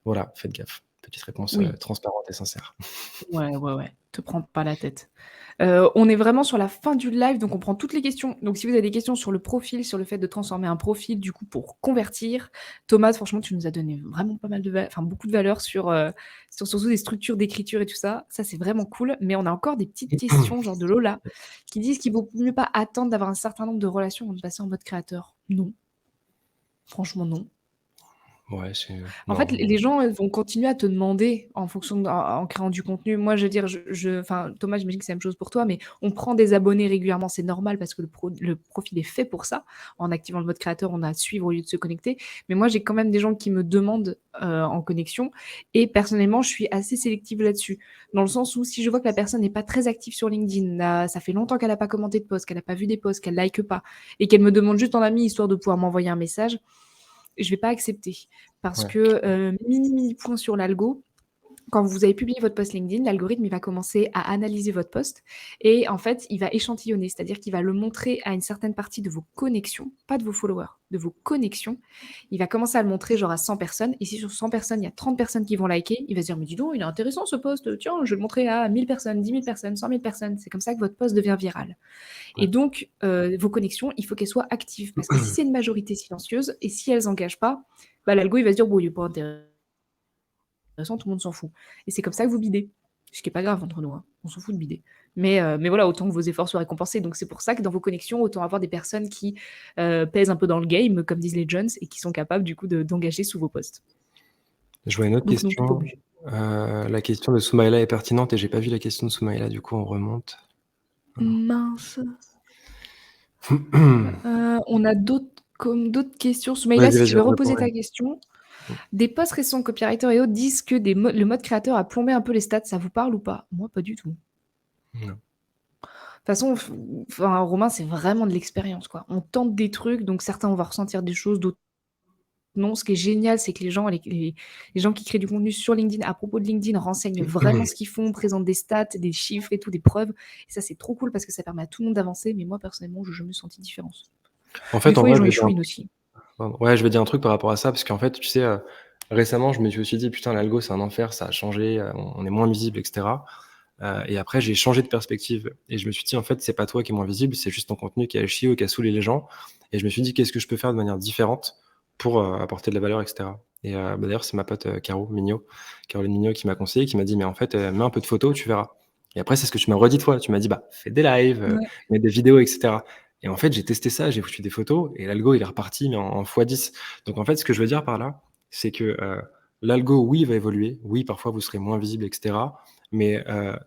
Voilà, faites gaffe. Petite réponse Oui. transparente et sincère. Ouais. Te prends pas la tête. On est vraiment sur la fin du live, donc on prend toutes les questions. Donc si vous avez des questions sur le profil, sur le fait de transformer un profil, du coup, pour convertir, Thomas, franchement, tu nous as donné vraiment pas mal de enfin beaucoup de valeur sur surtout des structures d'écriture et tout ça. Ça, c'est vraiment cool. Mais on a encore des petites questions, genre de Lola, qui disent qu'il vaut mieux pas attendre d'avoir un certain nombre de relations avant de passer en mode créateur. Non. Franchement, non. Ouais, c'est En fait, non. les gens, vont continuer à te demander en fonction en créant du contenu. Moi, je veux dire, enfin, Thomas, j'imagine que c'est la même chose pour toi, mais on prend des abonnés régulièrement, c'est normal parce que le profil est fait pour ça. En activant le mode créateur, on a à suivre au lieu de se connecter. Mais moi, j'ai quand même des gens qui me demandent, en connexion et personnellement, je suis assez sélective là-dessus. Dans le sens où si je vois que la personne n'est pas très active sur LinkedIn, ça fait longtemps qu'elle a pas commenté de post, qu'elle a pas vu des posts, qu'elle like pas et qu'elle me demande juste en ami histoire de pouvoir m'envoyer un message, je vais pas accepter. Parce Ouais. que, mini point sur l'algo, quand vous avez publié votre post LinkedIn, l'algorithme, il va commencer à analyser votre post et en fait, il va échantillonner, c'est-à-dire qu'il va le montrer à une certaine partie de vos connexions, pas de vos followers, de vos connexions. Il va commencer à le montrer genre à 100 personnes et si sur 100 personnes, il y a 30 personnes qui vont liker, il va se dire: «Mais dis donc, il est intéressant ce post, tiens, je vais le montrer à 1000 personnes, 10 000 personnes, 100 000 personnes». C'est comme ça que votre post devient viral et Ouais. donc vos connexions, il faut qu'elles soient actives parce que si c'est une majorité silencieuse et si elles n'engagent pas, bah, l'algo, il va se dire: «Bon, il est pas intéressant, tout le monde s'en fout» et c'est comme ça que vous bidez. Ce qui est pas grave entre nous, hein, on s'en fout de bider. Mais voilà, autant que vos efforts soient récompensés. Donc c'est pour ça que dans vos connexions, autant avoir des personnes qui, pèsent un peu dans le game, comme disent les Jones et qui sont capables du coup de d'engager sous vos posts. Je vois une autre Donc non, tu pas question. obligé. La question de Soumaïla est pertinente et j'ai pas vu la question de Soumaïla, du coup on remonte. Alors. Mince. On a d'autres questions. Soumaïla, Vas-y, si tu vas-y, veux on répond, reposer ouais. ta question. Des posts récents, copywriters et autres disent que le mode créateur a plombé un peu les stats. Ça vous parle ou pas? Moi, pas du tout. Non. De toute façon, enfin, Romain, c'est vraiment de l'expérience, quoi. On tente des trucs, donc certains, on va ressentir des choses, d'autres non. Ce qui est génial, c'est que les gens qui créent du contenu sur LinkedIn, à propos de LinkedIn, renseignent vraiment ce qu'ils font, présentent des stats, des chiffres et tout, des preuves. Et ça, c'est trop cool parce que ça permet à tout le monde d'avancer. Mais moi, personnellement, j'ai jamais senti de différence. En Des fait, en fois, les vrai, gens, je ils vais dire chouinent aussi. pardon. Ouais, je vais dire un truc par rapport à ça, parce qu'en fait, tu sais, récemment, je me suis aussi dit: «Putain, l'algo, c'est un enfer, ça a changé, on est moins visible et cetera». Et après, j'ai changé de perspective et je me suis dit: «En fait, c'est pas toi qui est moins visible, c'est juste ton contenu qui a chier ou qui a saoulé les gens». Et je me suis dit: «Qu'est-ce que je peux faire de manière différente pour, apporter de la valeur et cetera». Et bah, d'ailleurs, c'est ma pote, Caroline Mignot qui m'a conseillé, qui m'a dit: «Mais en fait, mets un peu de photos, tu verras». Et après, c'est ce que tu m'as redit toi, tu m'as dit: «Bah, fais des lives, Ouais. mets des vidéos et cetera». Et en fait, j'ai testé ça, j'ai foutu des photos et l'algo, il est reparti, mais en x10. Donc en fait, ce que je veux dire par là, c'est que, l'algo, oui, va évoluer. Oui, parfois, vous serez moins visible et cetera. Mais,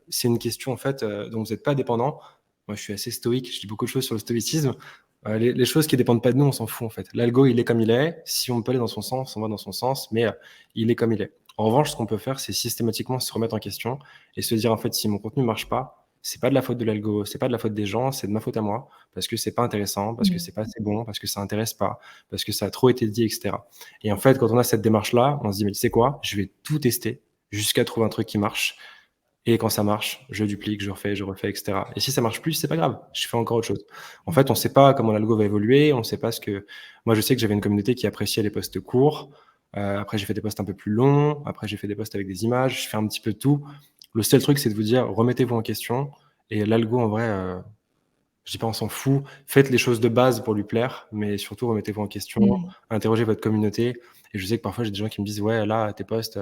c'est une question, en fait, dont vous êtes pas dépendant. Moi, je suis assez stoïque, je dis beaucoup de choses sur le stoïcisme. Les choses qui dépendent pas de nous, on s'en fout, en fait. L'algo, il est comme il est. Si on peut aller dans son sens, on va dans son sens, mais, il est comme il est. En revanche, ce qu'on peut faire, c'est systématiquement se remettre en question et se dire: «En fait, si mon contenu marche pas, c'est pas de la faute de l'algo, c'est pas de la faute des gens, c'est de ma faute à moi, parce que c'est pas intéressant, parce que Mmh. c'est pas assez bon, parce que ça intéresse pas, parce que ça a trop été dit et cetera». Et en fait, quand on a cette démarche-là, on se dit: «Mais tu sais quoi? Je vais tout tester jusqu'à trouver un truc qui marche et quand ça marche, je duplique, je refais et cetera. Et si ça marche plus, c'est pas grave, je fais encore autre chose». En fait, on sait pas comment l'algo va évoluer, on sait pas ce que moi, je sais que j'avais une communauté qui appréciait les posts courts, après j'ai fait des posts un peu plus longs, après j'ai fait des posts avec des images, je fais un petit peu de tout. Le seul truc, c'est de vous dire: «Remettez-vous en question» et l'algo, en vrai, je dis pas on s'en fout, faites les choses de base pour lui plaire, mais surtout remettez-vous en question, Mmh. interrogez votre communauté. Et je sais que parfois j'ai des gens qui me disent: «Ouais, là, tes posts,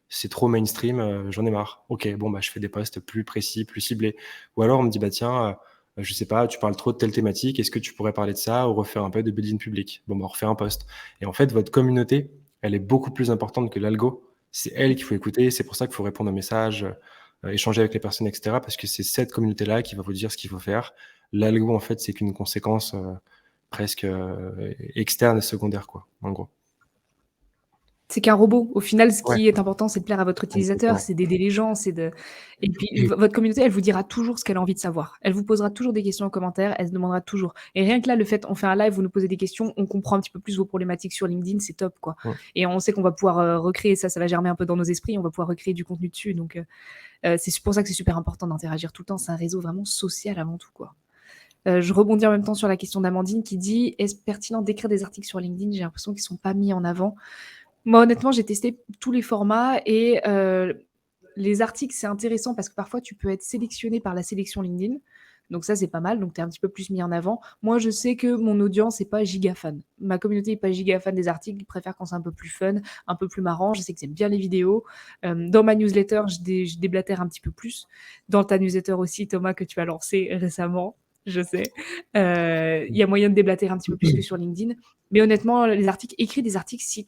c'est trop mainstream, j'en ai marre». OK, bon, bah, je fais des posts plus précis, plus ciblés. Ou alors on me dit: «Bah, tiens, Je sais pas, tu parles trop de telle thématique, est-ce que tu pourrais parler de ça ou refaire un peu de building public? Bon, bah, on refait un post. Et en fait, votre communauté, elle est beaucoup plus importante que l'algo. C'est elle qu'il faut écouter, c'est pour ça qu'il faut répondre aux messages, échanger avec les personnes, et cetera, parce que c'est cette communauté-là qui va vous dire ce qu'il faut faire. L'algo, en fait, c'est qu'une conséquence, presque, externe et secondaire, quoi, en gros. C'est qu'un robot. Au final, ce Ouais, qui est important, c'est de plaire à votre utilisateur, exactement. c'est d'aider les gens, c'est de et puis votre communauté, elle vous dira toujours ce qu'elle a envie de savoir. Elle vous posera toujours des questions en commentaire, elle se demandera toujours et rien que là, le fait on fait un live, vous nous posez des questions, on comprend un petit peu plus vos problématiques sur LinkedIn, c'est top, quoi Mmh. et on sait qu'on va pouvoir, recréer ça va germer un peu dans nos esprits, on va pouvoir recréer du contenu dessus donc c'est pour ça que c'est super important d'interagir tout le temps. C'est un réseau vraiment social avant tout, quoi. Je rebondis en même temps sur la question d'Amandine qui dit: «Est-ce pertinent d'écrire des articles sur LinkedIn?» J'ai l'impression qu'ils sont pas mis en avant. Moi, honnêtement, j'ai testé tous les formats et les articles, c'est intéressant parce que parfois, tu peux être sélectionné par la sélection LinkedIn. Donc ça, c'est pas mal. Donc tu es un petit peu plus mis en avant. Moi, je sais que mon audience n'est pas giga fan. Ma communauté n'est pas giga fan des articles. Ils préfèrent quand c'est un peu plus fun, un peu plus marrant. Je sais qu'ils aiment bien les vidéos. Dans ma newsletter, je déblatère un petit peu plus. Dans ta newsletter aussi, Thomas, que tu as lancé récemment, je sais. Il y a moyen de déblatérer un petit peu plus que sur LinkedIn. Mais honnêtement, les articles, écris des articles si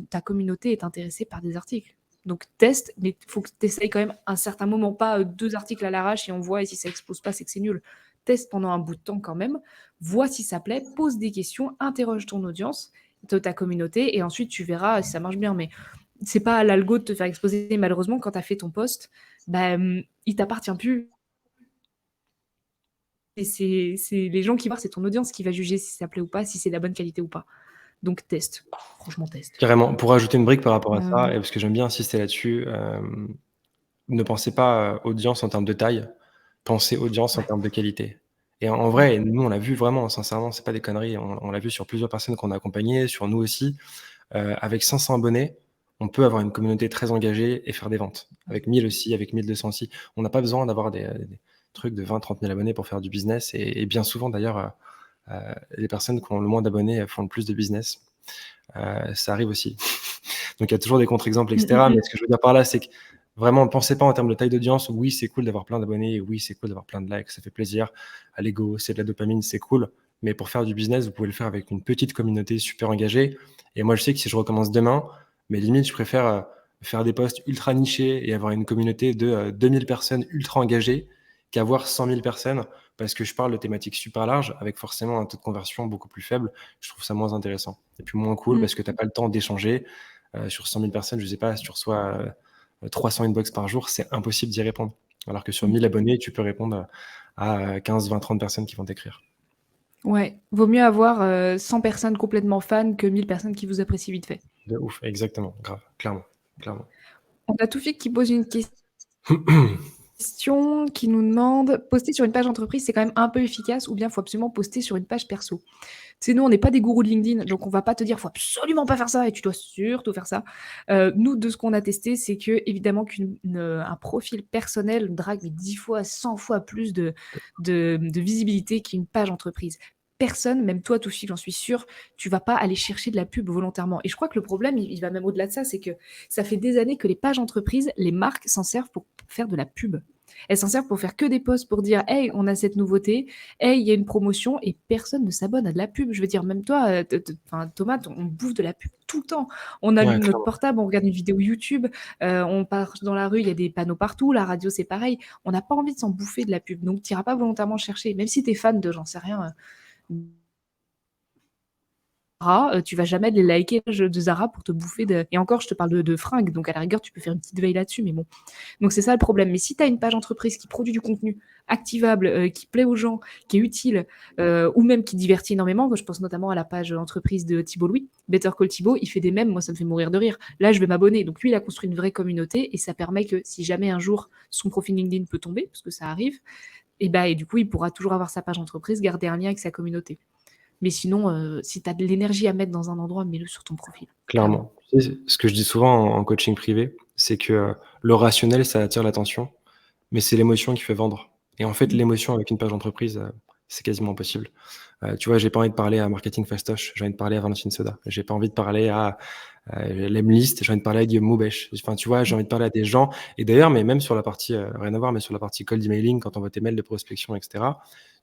ta communauté est intéressée par des articles. Donc teste, mais il faut que tu essayes quand même un certain moment, pas 2 articles à l'arrache et on voit et si ça explose pas, c'est que c'est nul. Teste pendant un bout de temps quand même, vois si ça plaît, pose des questions, interroge ton audience, ta communauté et ensuite tu verras si ça marche bien. Mais c'est pas à l'algo de te faire exploser. Malheureusement, quand tu as fait ton post, bah, il t'appartient plus. Et c'est les gens qui voient, c'est ton audience qui va juger si ça plaît ou pas, si c'est de la bonne qualité ou pas. Donc teste, franchement teste. Carrément. Pour ajouter une brique par rapport à ça et parce que j'aime bien insister là-dessus, ne pensez pas, audience en termes de taille, pensez audience en Ouais, termes de qualité et en ouais. vrai, nous, on l'a vu vraiment, sincèrement, c'est pas des conneries. On l'a vu sur plusieurs personnes qu'on a accompagnées, sur nous aussi. Avec 500 abonnés, on peut avoir une communauté très engagée et faire des ventes. Avec 1000 aussi, avec 1200 aussi. On n'a pas besoin d'avoir des trucs de 20-30 000 abonnés pour faire du business et bien souvent d'ailleurs, les personnes qui ont le moins d'abonnés font le plus de business. Ça arrive aussi. Donc il y a toujours des contre-exemples, et Mmh, mmh cetera. mh. Mais ce que je veux dire par là, c'est que vraiment, pensez pas en termes de taille d'audience. Oui, c'est cool d'avoir plein d'abonnés. Oui, c'est cool d'avoir plein de likes. Ça fait plaisir. À l'ego, c'est de la dopamine, c'est cool. Mais pour faire du business, vous pouvez le faire avec une petite communauté super engagée. Et moi, je sais que si je recommence demain, mais limite, je préfère faire des posts ultra nichés et avoir une communauté de 2000 personnes ultra engagées qu'avoir 100 000 personnes parce que je parle de thématiques super larges avec forcément un taux de conversion beaucoup plus faible. Je trouve ça moins intéressant et puis moins cool parce que tu n'as Mmh. pas le temps d'échanger. Sur 100 000 personnes, je sais pas, si tu reçois 300 inbox par jour, c'est impossible d'y répondre. Alors que sur Mmh. 1000 abonnés, tu peux répondre à 15, 20, 30 personnes qui vont t'écrire. Ouais, vaut mieux avoir, 100 personnes complètement fans que 1000 personnes qui vous apprécient vite fait. De ouf, exactement, grave, clairement, clairement. On a Toufik qui pose une question, qui nous demande: «Poster sur une page entreprise, c'est quand même un peu efficace ou bien faut absolument poster sur une page perso?» Tu sais, nous, on n'est pas des gourous de LinkedIn, donc on va pas te dire: «Faut absolument pas faire ça et tu dois surtout faire ça». Nous, de ce qu'on a testé, c'est qu'évidemment un profil personnel drague mais 10 fois, 100 fois plus de visibilité qu'une page entreprise. Personne, même toi, Toufi, j'en suis sûre, tu vas pas aller chercher de la pub volontairement et je crois que le problème, il va même au-delà de ça, c'est que ça fait des années que les pages entreprises, les marques s'en servent pour faire de la pub. Elles s'en servent pour faire que des posts pour dire: «Hey, on a cette nouveauté. Hey, il y a une promotion» et personne ne s'abonne à de la pub. Je veux dire, même toi, enfin, Thomas, on bouffe de la pub tout le temps. On Ouais, allume notre clairement. portable, on regarde une vidéo YouTube, on marche dans la rue, il y a des panneaux partout, la radio, c'est pareil. On n'a pas envie de s'en bouffer de la pub, donc tu iras pas volontairement chercher. Même si tu es fan de, j'en sais rien, Zara, tu vas jamais les liker de Zara pour te bouffer de et encore, je te parle de fringues, donc à la rigueur, tu peux faire une petite veille là-dessus, mais bon. Donc c'est ça le problème. Mais si tu as une page entreprise qui produit du contenu activable, qui plaît aux gens, qui est utile, ou même qui divertit énormément, je pense notamment à la page entreprise de Thibault Louis, Better Call Thibault, il fait des mèmes, moi ça me fait mourir de rire. Là, je vais m'abonner. Donc lui, il a construit une vraie communauté et ça permet que si jamais un jour son profil LinkedIn peut tomber, parce que ça arrive, et du coup, il pourra toujours avoir sa page entreprise, garder un lien avec sa communauté. Mais sinon, si tu as de l'énergie à mettre dans un endroit, mets-le sur ton profil, clairement. Clairement. Tu sais, ce que je dis souvent en coaching privé, c'est que le rationnel, ça attire l'attention, mais c'est l'émotion qui fait vendre. Et en fait, Mmh. l'émotion avec une page entreprise, C'est quasiment impossible. Tu vois, j'ai pas envie de parler à Marketing Fastoche, j'ai envie de parler à Valentine Soda. J'ai pas envie de parler à Lemlist, j'ai envie de parler à Guillaume Moubèche. Enfin, tu vois, j'ai envie de parler à des gens. Et d'ailleurs, mais même sur la partie, rien à voir, mais sur la partie cold emailing, quand on voit tes mails de prospection, etc.,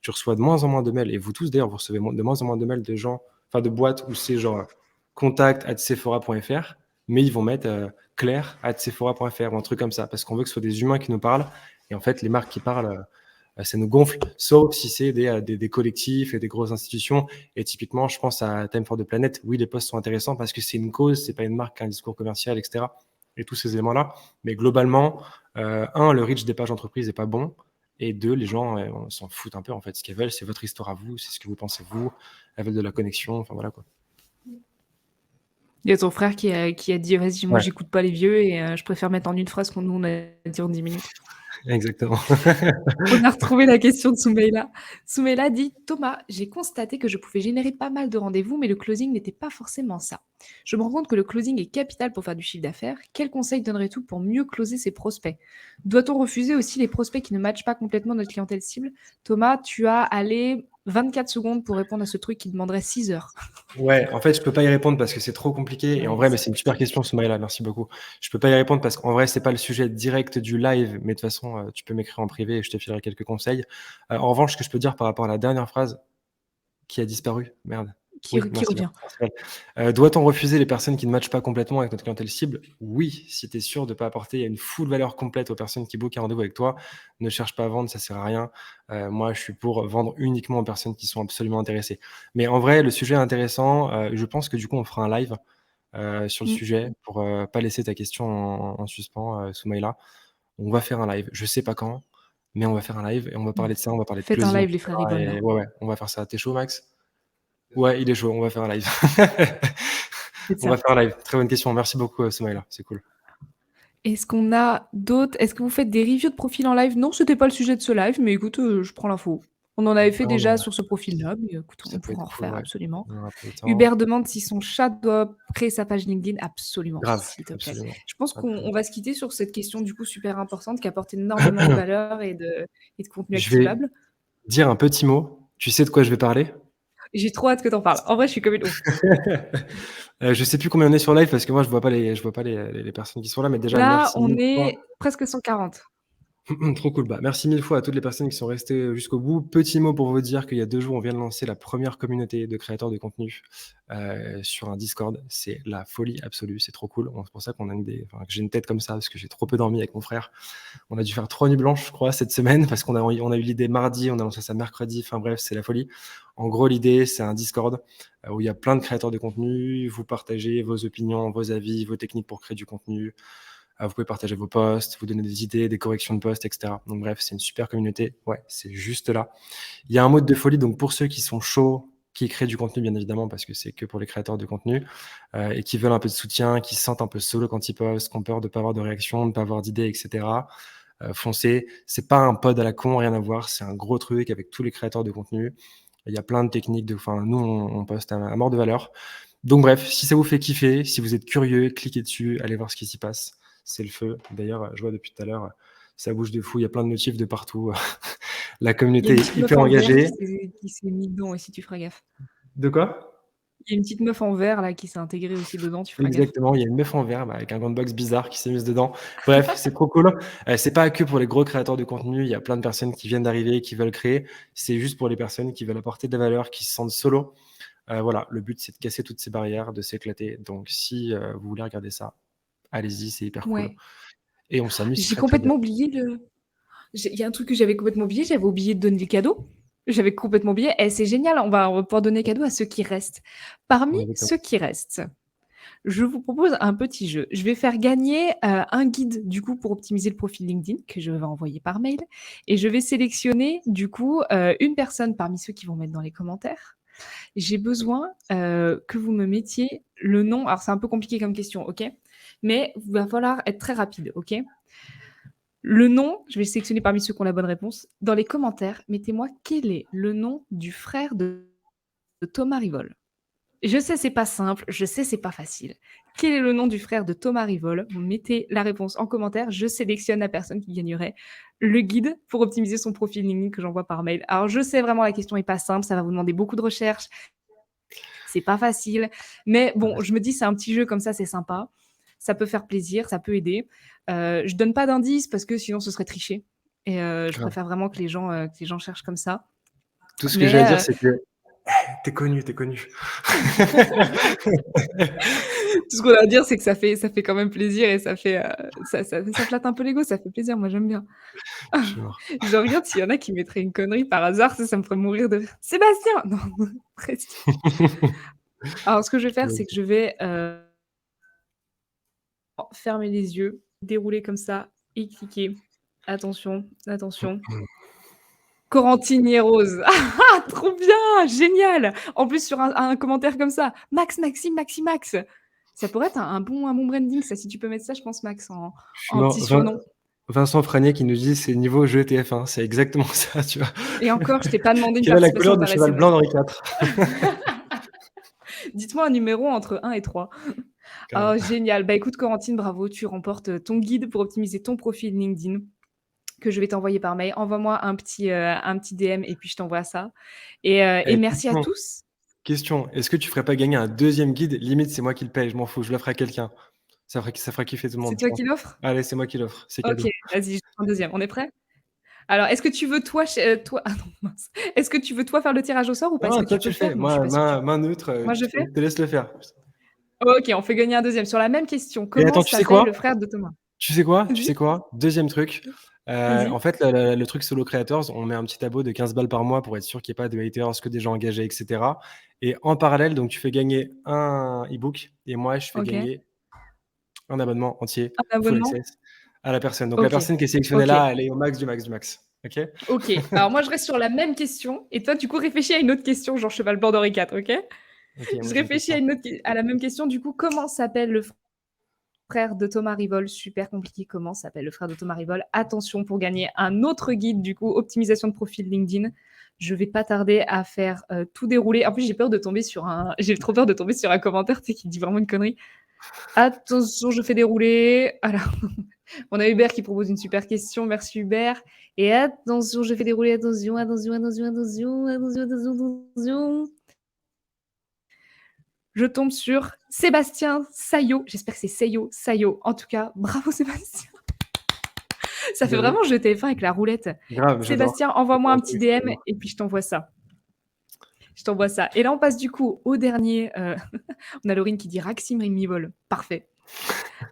tu reçois de moins en moins de mails. Et vous tous, d'ailleurs, vous recevez de moins en moins de mails de gens, enfin de boîtes où c'est genre contact@sephora.fr, mais ils vont mettre claire@sephora.fr ou un truc comme ça, parce qu'on veut que ce soit des humains qui nous parlent. Et en fait, les marques qui parlent, ça nous gonfle, sauf si c'est des collectifs et des grosses institutions. Et typiquement, je pense à Time for the Planet. Oui, les posts sont intéressants parce que c'est une cause, c'est pas une marque, un discours commercial, etc. Et tous ces éléments-là. Mais globalement, le reach des pages d'entreprise est pas bon. Et deux, les gens, on s'en foutent un peu, en fait. Ce qu'ils veulent, c'est votre histoire à vous, c'est ce que vous pensez vous, elles veulent de la connexion, enfin voilà, quoi. Il y a ton frère qui a dit: «Vas-y, moi Ouais, j'écoute pas les vieux et je préfère mettre en une phrase qu'on nous on a dit en 10 minutes». exactement. On a retrouvé la question de Soumeila. Soumeila dit: «Thomas, j'ai constaté que je pouvais générer pas mal de rendez-vous, mais le closing n'était pas forcément ça. Je me rends compte que le closing est capital pour faire du chiffre d'affaires. Quels conseils donnerais-tu pour mieux closer ses prospects? Doit-on refuser aussi les prospects qui ne matchent pas complètement notre clientèle cible?» Thomas, tu as, allez, 24 secondes pour répondre à ce truc qui demanderait 6 heures. Ouais, en fait, je peux pas y répondre parce que c'est trop compliqué. Et en Ouais, vrai, mais c'est c'est une super question, Soumaïla. Merci beaucoup. Je peux pas y répondre parce qu'en vrai, c'est pas le sujet direct du live, mais de toute façon, tu peux m'écrire en privé et je te filerai quelques conseils. En revanche, ce que je peux dire par rapport à la dernière phrase qui a disparu, merde. Oui, qui merci bien. revient. Merci, elle. Doit-on refuser les personnes qui ne matchent pas complètement avec notre clientèle cible? Oui, si tu es sûr de pas apporter une full valeur complète aux personnes qui bookent un rendez-vous avec toi, ne cherche pas à vendre, ça sert à rien. Moi, je suis pour vendre uniquement aux personnes qui sont absolument intéressées. Mais en vrai, le sujet est intéressant. Je pense que du coup, on fera un live sur le Mmh. sujet pour pas laisser ta question en suspens, Soumaïla. On va faire un live. Je sais pas quand, mais on va faire un live et on va Mmh. parler de ça, on va parler de Faites un closing, live, les frères etc. rigolent Et là. ouais, ouais, on va faire ça. T'es chaud, Max? Ouais, il est chaud, on va faire un live. Faites On va ça. faire un live. Très bonne question. Merci beaucoup, Soumaïla. C'est cool. Est-ce qu'on a d'autres? Est-ce que vous faites des reviews de profils en live? Non, c'était pas le sujet de ce live, mais écoute, je prends l'info. On en avait fait Non, déjà non, sur ce profil-là, mais écoute, ça on peut pourra être en cool, refaire ouais. absolument. On aura pas le temps. Hubert demande si son chat doit créer sa page LinkedIn. Absolument, Grave, s'il te plaît. absolument. Je pense qu'on Absolument. va se quitter sur cette question du coup super importante qui apporte énormément de valeur et de contenu Je vais activable. dire un petit mot. Tu sais de quoi je vais parler? J'ai trop hâte que tu en parles. En vrai, je suis comme une ouf. Je sais plus combien on est sur live parce que moi je vois pas les personnes qui sont là, mais déjà Là, merci on 1000 fois. est presque 140. Trop cool. Bah, merci 1000 fois à toutes les personnes qui sont restées jusqu'au bout. Petit mot pour vous dire qu'il y a 2 jours, on vient de lancer la première communauté de créateurs de contenu, sur un Discord. C'est la folie absolue, c'est trop cool. C'est pour ça qu'on a que j'ai une tête comme ça parce que j'ai trop peu dormi avec mon frère. On a dû faire 3 nuits blanches, je crois, cette semaine parce qu'on a eu l'idée mardi, on a lancé ça mercredi. Enfin bref, c'est la folie. En gros, l'idée, c'est un Discord, où il y a plein de créateurs de contenu. Vous partagez vos opinions, vos avis, vos techniques pour créer du contenu. Vous pouvez partager vos posts, vous donner des idées, des corrections de posts, etc. Donc bref, c'est une super communauté. Ouais, c'est juste là. Il y a un mode de folie, donc pour ceux qui sont chauds, qui créent du contenu, bien évidemment, parce que c'est que pour les créateurs de contenu, et qui veulent un peu de soutien, qui se sentent un peu solo quand ils postent, qui ont peur de ne pas avoir de réaction, de ne pas avoir d'idées, etc. Foncez. C'est pas un pod à la con, rien à voir. C'est un gros truc avec tous les créateurs de contenu. Il y a plein de techniques. Enfin, nous, on poste à mort de valeur. Donc bref, si ça vous fait kiffer, si vous êtes curieux, cliquez dessus, allez voir ce qui s'y passe. C'est le feu. D'ailleurs, je vois depuis tout à l'heure, ça bouge de fou. Il y a plein de notifs de partout. La Il y a communauté une est petite meuf hyper en vert engagée. qui s'est mis dedans aussi, tu feras gaffe. De quoi? Il y a une petite meuf en vert là qui s'est intégrée aussi dedans, tu feras gaffe. Exactement, il y a une meuf en vert, avec un box bizarre qui s'est mise dedans. Bref, c'est trop cool. C'est pas que pour les gros créateurs de contenu, il y a plein de personnes qui viennent d'arriver, qui veulent créer. C'est juste pour les personnes qui veulent apporter de la valeur, qui se sentent solo. Voilà, le but, c'est de casser toutes ces barrières, de s'éclater. Donc si, vous voulez regarder ça, allez-y, c'est hyper cool Ouais. et on s'amuse J'ai très, très bien. complètement oublié il y a un truc que j'avais complètement oublié, j'avais oublié de donner des cadeaux. J'avais complètement oublié et c'est génial, on va pouvoir donner cadeau à ceux qui restent. Parmi Exactement. ceux qui restent, je vous propose un petit jeu. Je vais faire gagner, un guide du coup pour optimiser le profil LinkedIn que je vais envoyer par mail et je vais sélectionner du coup, une personne parmi ceux qui vont mettre dans les commentaires. J'ai besoin, que vous me mettiez le nom, alors c'est un peu compliqué comme question, OK? Mais il va falloir être très rapide, OK? Le nom, je vais sélectionner parmi ceux qui ont la bonne réponse. Dans les commentaires, mettez-moi quel est le nom du frère de Thomas Rivol. Je sais, c'est pas simple, je sais, c'est pas facile. Quel est le nom du frère de Thomas Rivol? Vous mettez la réponse en commentaire, je sélectionne la personne qui gagnerait le guide pour optimiser son profil LinkedIn que j'envoie par mail. Alors je sais vraiment la question est pas simple, ça va vous demander beaucoup de recherche, c'est pas facile, mais bon, je me dis c'est un petit jeu comme ça, c'est sympa. Ça peut faire plaisir, ça peut aider. Je donne pas d'indices parce que sinon ce serait tricher et je Grave. préfère vraiment que les gens cherchent comme ça. Tout ce que j'ai à dire, Mais c'est que tu connu, tu connu. tout ce qu'on a à dire, c'est que ça fait quand même plaisir et ça flatte un peu l'ego, ça fait plaisir, moi j'aime bien. Je suis mort. Je regarde s'il y en a qui mettraient une connerie par hasard, ça me ferait mourir de rire. «Sébastien!» Non, presque. Alors ce que je vais faire, c'est que je vais, fermer les yeux, dérouler comme ça et cliquer. Attention, attention. Corentine et Rose. Ah! Trop bien! Génial! En plus sur un commentaire comme ça: «Max, Maxime, Maximax». Ça pourrait être un bon branding ça, si tu peux mettre ça, je pense Max Je suis en mort. petit surnom. Vincent Franier qui nous dit: «C'est niveau jeu TF1». C'est exactement ça, tu vois? Et encore, je t'ai pas demandé une Quelle est la participation couleur du par cheval SMS. blanc d'Henri IV? Dites-moi un numéro entre 1 et 3. Oh Grave. génial. Bah, écoute Corentine, bravo, tu remportes, ton guide pour optimiser ton profil LinkedIn que je vais t'envoyer par mail. Envoie-moi un petit DM et puis je t'envoie ça et Eh, merci à tous. question, est-ce que tu ferais pas gagner un deuxième guide? Limite, c'est moi qui le paye, je m'en fous, je l'offre à quelqu'un. Ça fera kiffer tout le C'est monde, je toi pense. qui l'offres? Allez, c'est moi qui l'offre, c'est OK, cadeau. vas-y, je prends un deuxième. On est prêts? Alors, est-ce que tu veux toi ah non, mince. Est-ce que tu veux toi faire le tirage au sort ou pas? Est-ce Non, que toi tu tu peux le le fais. faire? Non, je suis Moi, pas sûre. main neutre, Moi je je fais? te laisse le faire. OK, on fait gagner un deuxième. Sur la même question, Et comment attends, tu sais s'appelle quoi? le frère de Thomas? Tu sais quoi? Tu sais Vas-y, quoi? Deuxième truc, en vas-y. fait, le truc Solo Creators, on met un petit abo de 15 balles par mois pour être sûr qu'il y ait pas de haters, que des gens engagés et cetera et en parallèle, donc tu fais gagner un e-book et moi, je fais OK. gagner un abonnement entier, Un full abonnement? access à la personne. Donc la OK, personne qui est sélectionnée OK, là, elle est au max du max du max. OK? OK. Alors moi, je reste sur la même question et toi, du coup, réfléchis à une autre question, genre cheval blanc d'Henri IV, OK? OK, moi Je j'ai une réfléchis question. à la même question, du coup, comment s'appelle le frère de Thomas Rivol? Super compliqué, comment s'appelle le frère de Thomas Rivol? Attention pour gagner un autre guide, du coup, optimisation de profil LinkedIn. Je vais pas tarder à faire, tout dérouler. En plus, j'ai trop peur de tomber sur un commentaire, tu sais, qui dit vraiment une connerie. Attention, je fais dérouler. Alors, on a Hubert qui propose une super question. Merci Hubert. Et attention, je fais dérouler. Attention, attention, attention, attention, attention, attention, attention. Je tombe sur Sébastien Sayo. J'espère que c'est Sayo, Sayo. En tout cas, bravo Sébastien. Ça fait Bien joué. vraiment jeu TF1 avec la roulette. Grave, j'adore. Sébastien, envoie-moi un petit DM et puis je t'envoie ça. Je t'envoie ça. Et là, on passe du coup au dernier. On a Laurine qui dit Raxim Rimivol. Parfait.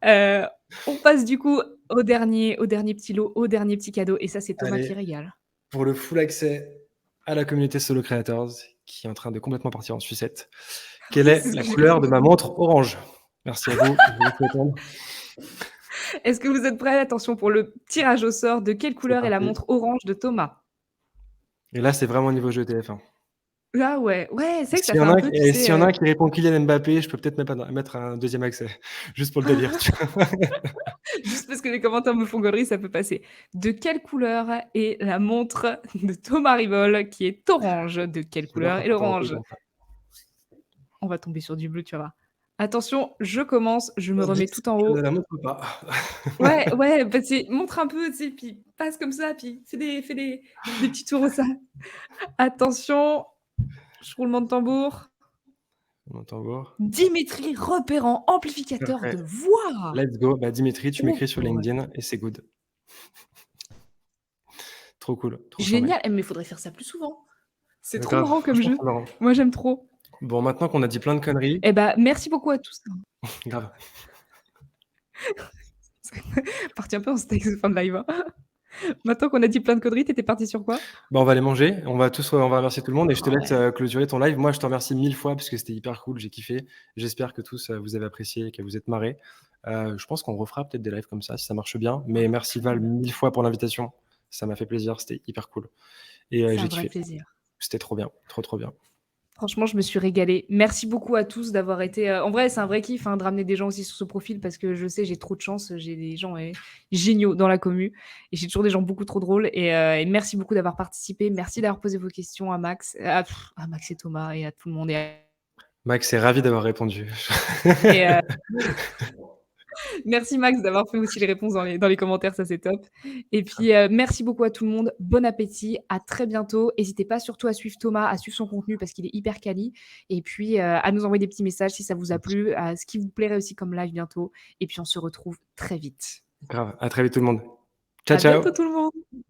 Heu, on passe du coup au dernier petit lot, au dernier petit cadeau et ça, c'est Thomas qui Allez, régale. pour le full accès à la communauté Solo Creators qui est en train de complètement partir en sucette. Quelle Oui, est c'est ce la que j'ai cru couleur de ma entendre. montre orange? Merci à vous, je vous laisse répondre. Est-ce que vous êtes prêts? Attention pour le tirage au sort. De quelle C'est couleur est la parti. montre orange de Thomas? Et là, c'est vraiment niveau jeu TF1. Ah ouais, ouais, c'est vrai que ça S'il y fait en un a peu, qui tu et sais, s'il y en a un qui répond Kylian Mbappé, je peux peut-être même pas mettre un deuxième accès, juste pour le délire, tu vois? juste parce que les commentaires me font gaulerie, ça peut passer. De quelle couleur est la montre de Thomas Rivol qui est orange? De quelle Je vais voir couleur quand est tu auras l'orange? comme ça. On va tomber sur du bleu, tu vas voir. Attention, je commence, je me remets Dis tout en que je ne haut. la montre pas. Ouais, ouais, bah, tu montre un peu, tu sais, puis passe comme ça, puis fais des petits tours au ça. Attention, roulement de tambour. On entend voir. Dimitri Repérant, amplificateur Parfait. de voix. Let's go. Bah, Dimitri, tu Oh m'écris sur ouais. LinkedIn et c'est good. Trop cool, trop charmé. Génial, mais il faudrait faire ça plus souvent. C'est trop Grave, marrant comme franchement, jeu. c'est marrant. Moi, j'aime trop. Bon, maintenant qu'on a dit plein de conneries, Eh bah, merci beaucoup à tous. grave. C'est parti un peu en steak cette fin de live, hein. Maintenant qu'on a dit plein de conneries, tu étais parti sur quoi? Bah, on va aller manger. On va remercier tout le monde et je te Ah laisse, ouais. clôturer ton live. Moi, je te remercie 1000 fois parce que c'était hyper cool, j'ai kiffé. J'espère que tous, vous avez apprécié et que vous êtes marrés. Je pense qu'on refera peut-être des lives comme ça si ça marche bien. Mais merci Val, 1000 fois pour l'invitation. Ça m'a fait plaisir, c'était hyper cool et C'est un j'ai vrai kiffé. plaisir. C'était trop bien, trop, trop bien. Franchement, je me suis régalée. Merci beaucoup à tous d'avoir été, en vrai, c'est un vrai kiff, hein, de ramener des gens aussi sur ce profil parce que je sais, j'ai trop de chance, j'ai des gens, géniaux dans la commu et j'ai toujours des gens beaucoup trop drôles et merci beaucoup d'avoir participé. Merci d'avoir posé vos questions à Max, à Max et Thomas et à tout le monde et à Max est ravi d'avoir répondu. Et merci Max d'avoir fait aussi les réponses dans les commentaires, ça c'est top. Et puis, merci beaucoup à tout le monde. Bon appétit, à très bientôt. N'hésitez pas surtout à suivre Thomas, à suivre son contenu parce qu'il est hyper quali. Et puis, à nous envoyer des petits messages si ça vous a plu, à ce qui vous plairait aussi comme live bientôt. Et puis on se retrouve très vite. Grave. À très vite tout le monde. Ciao, À bientôt ciao. tout le monde!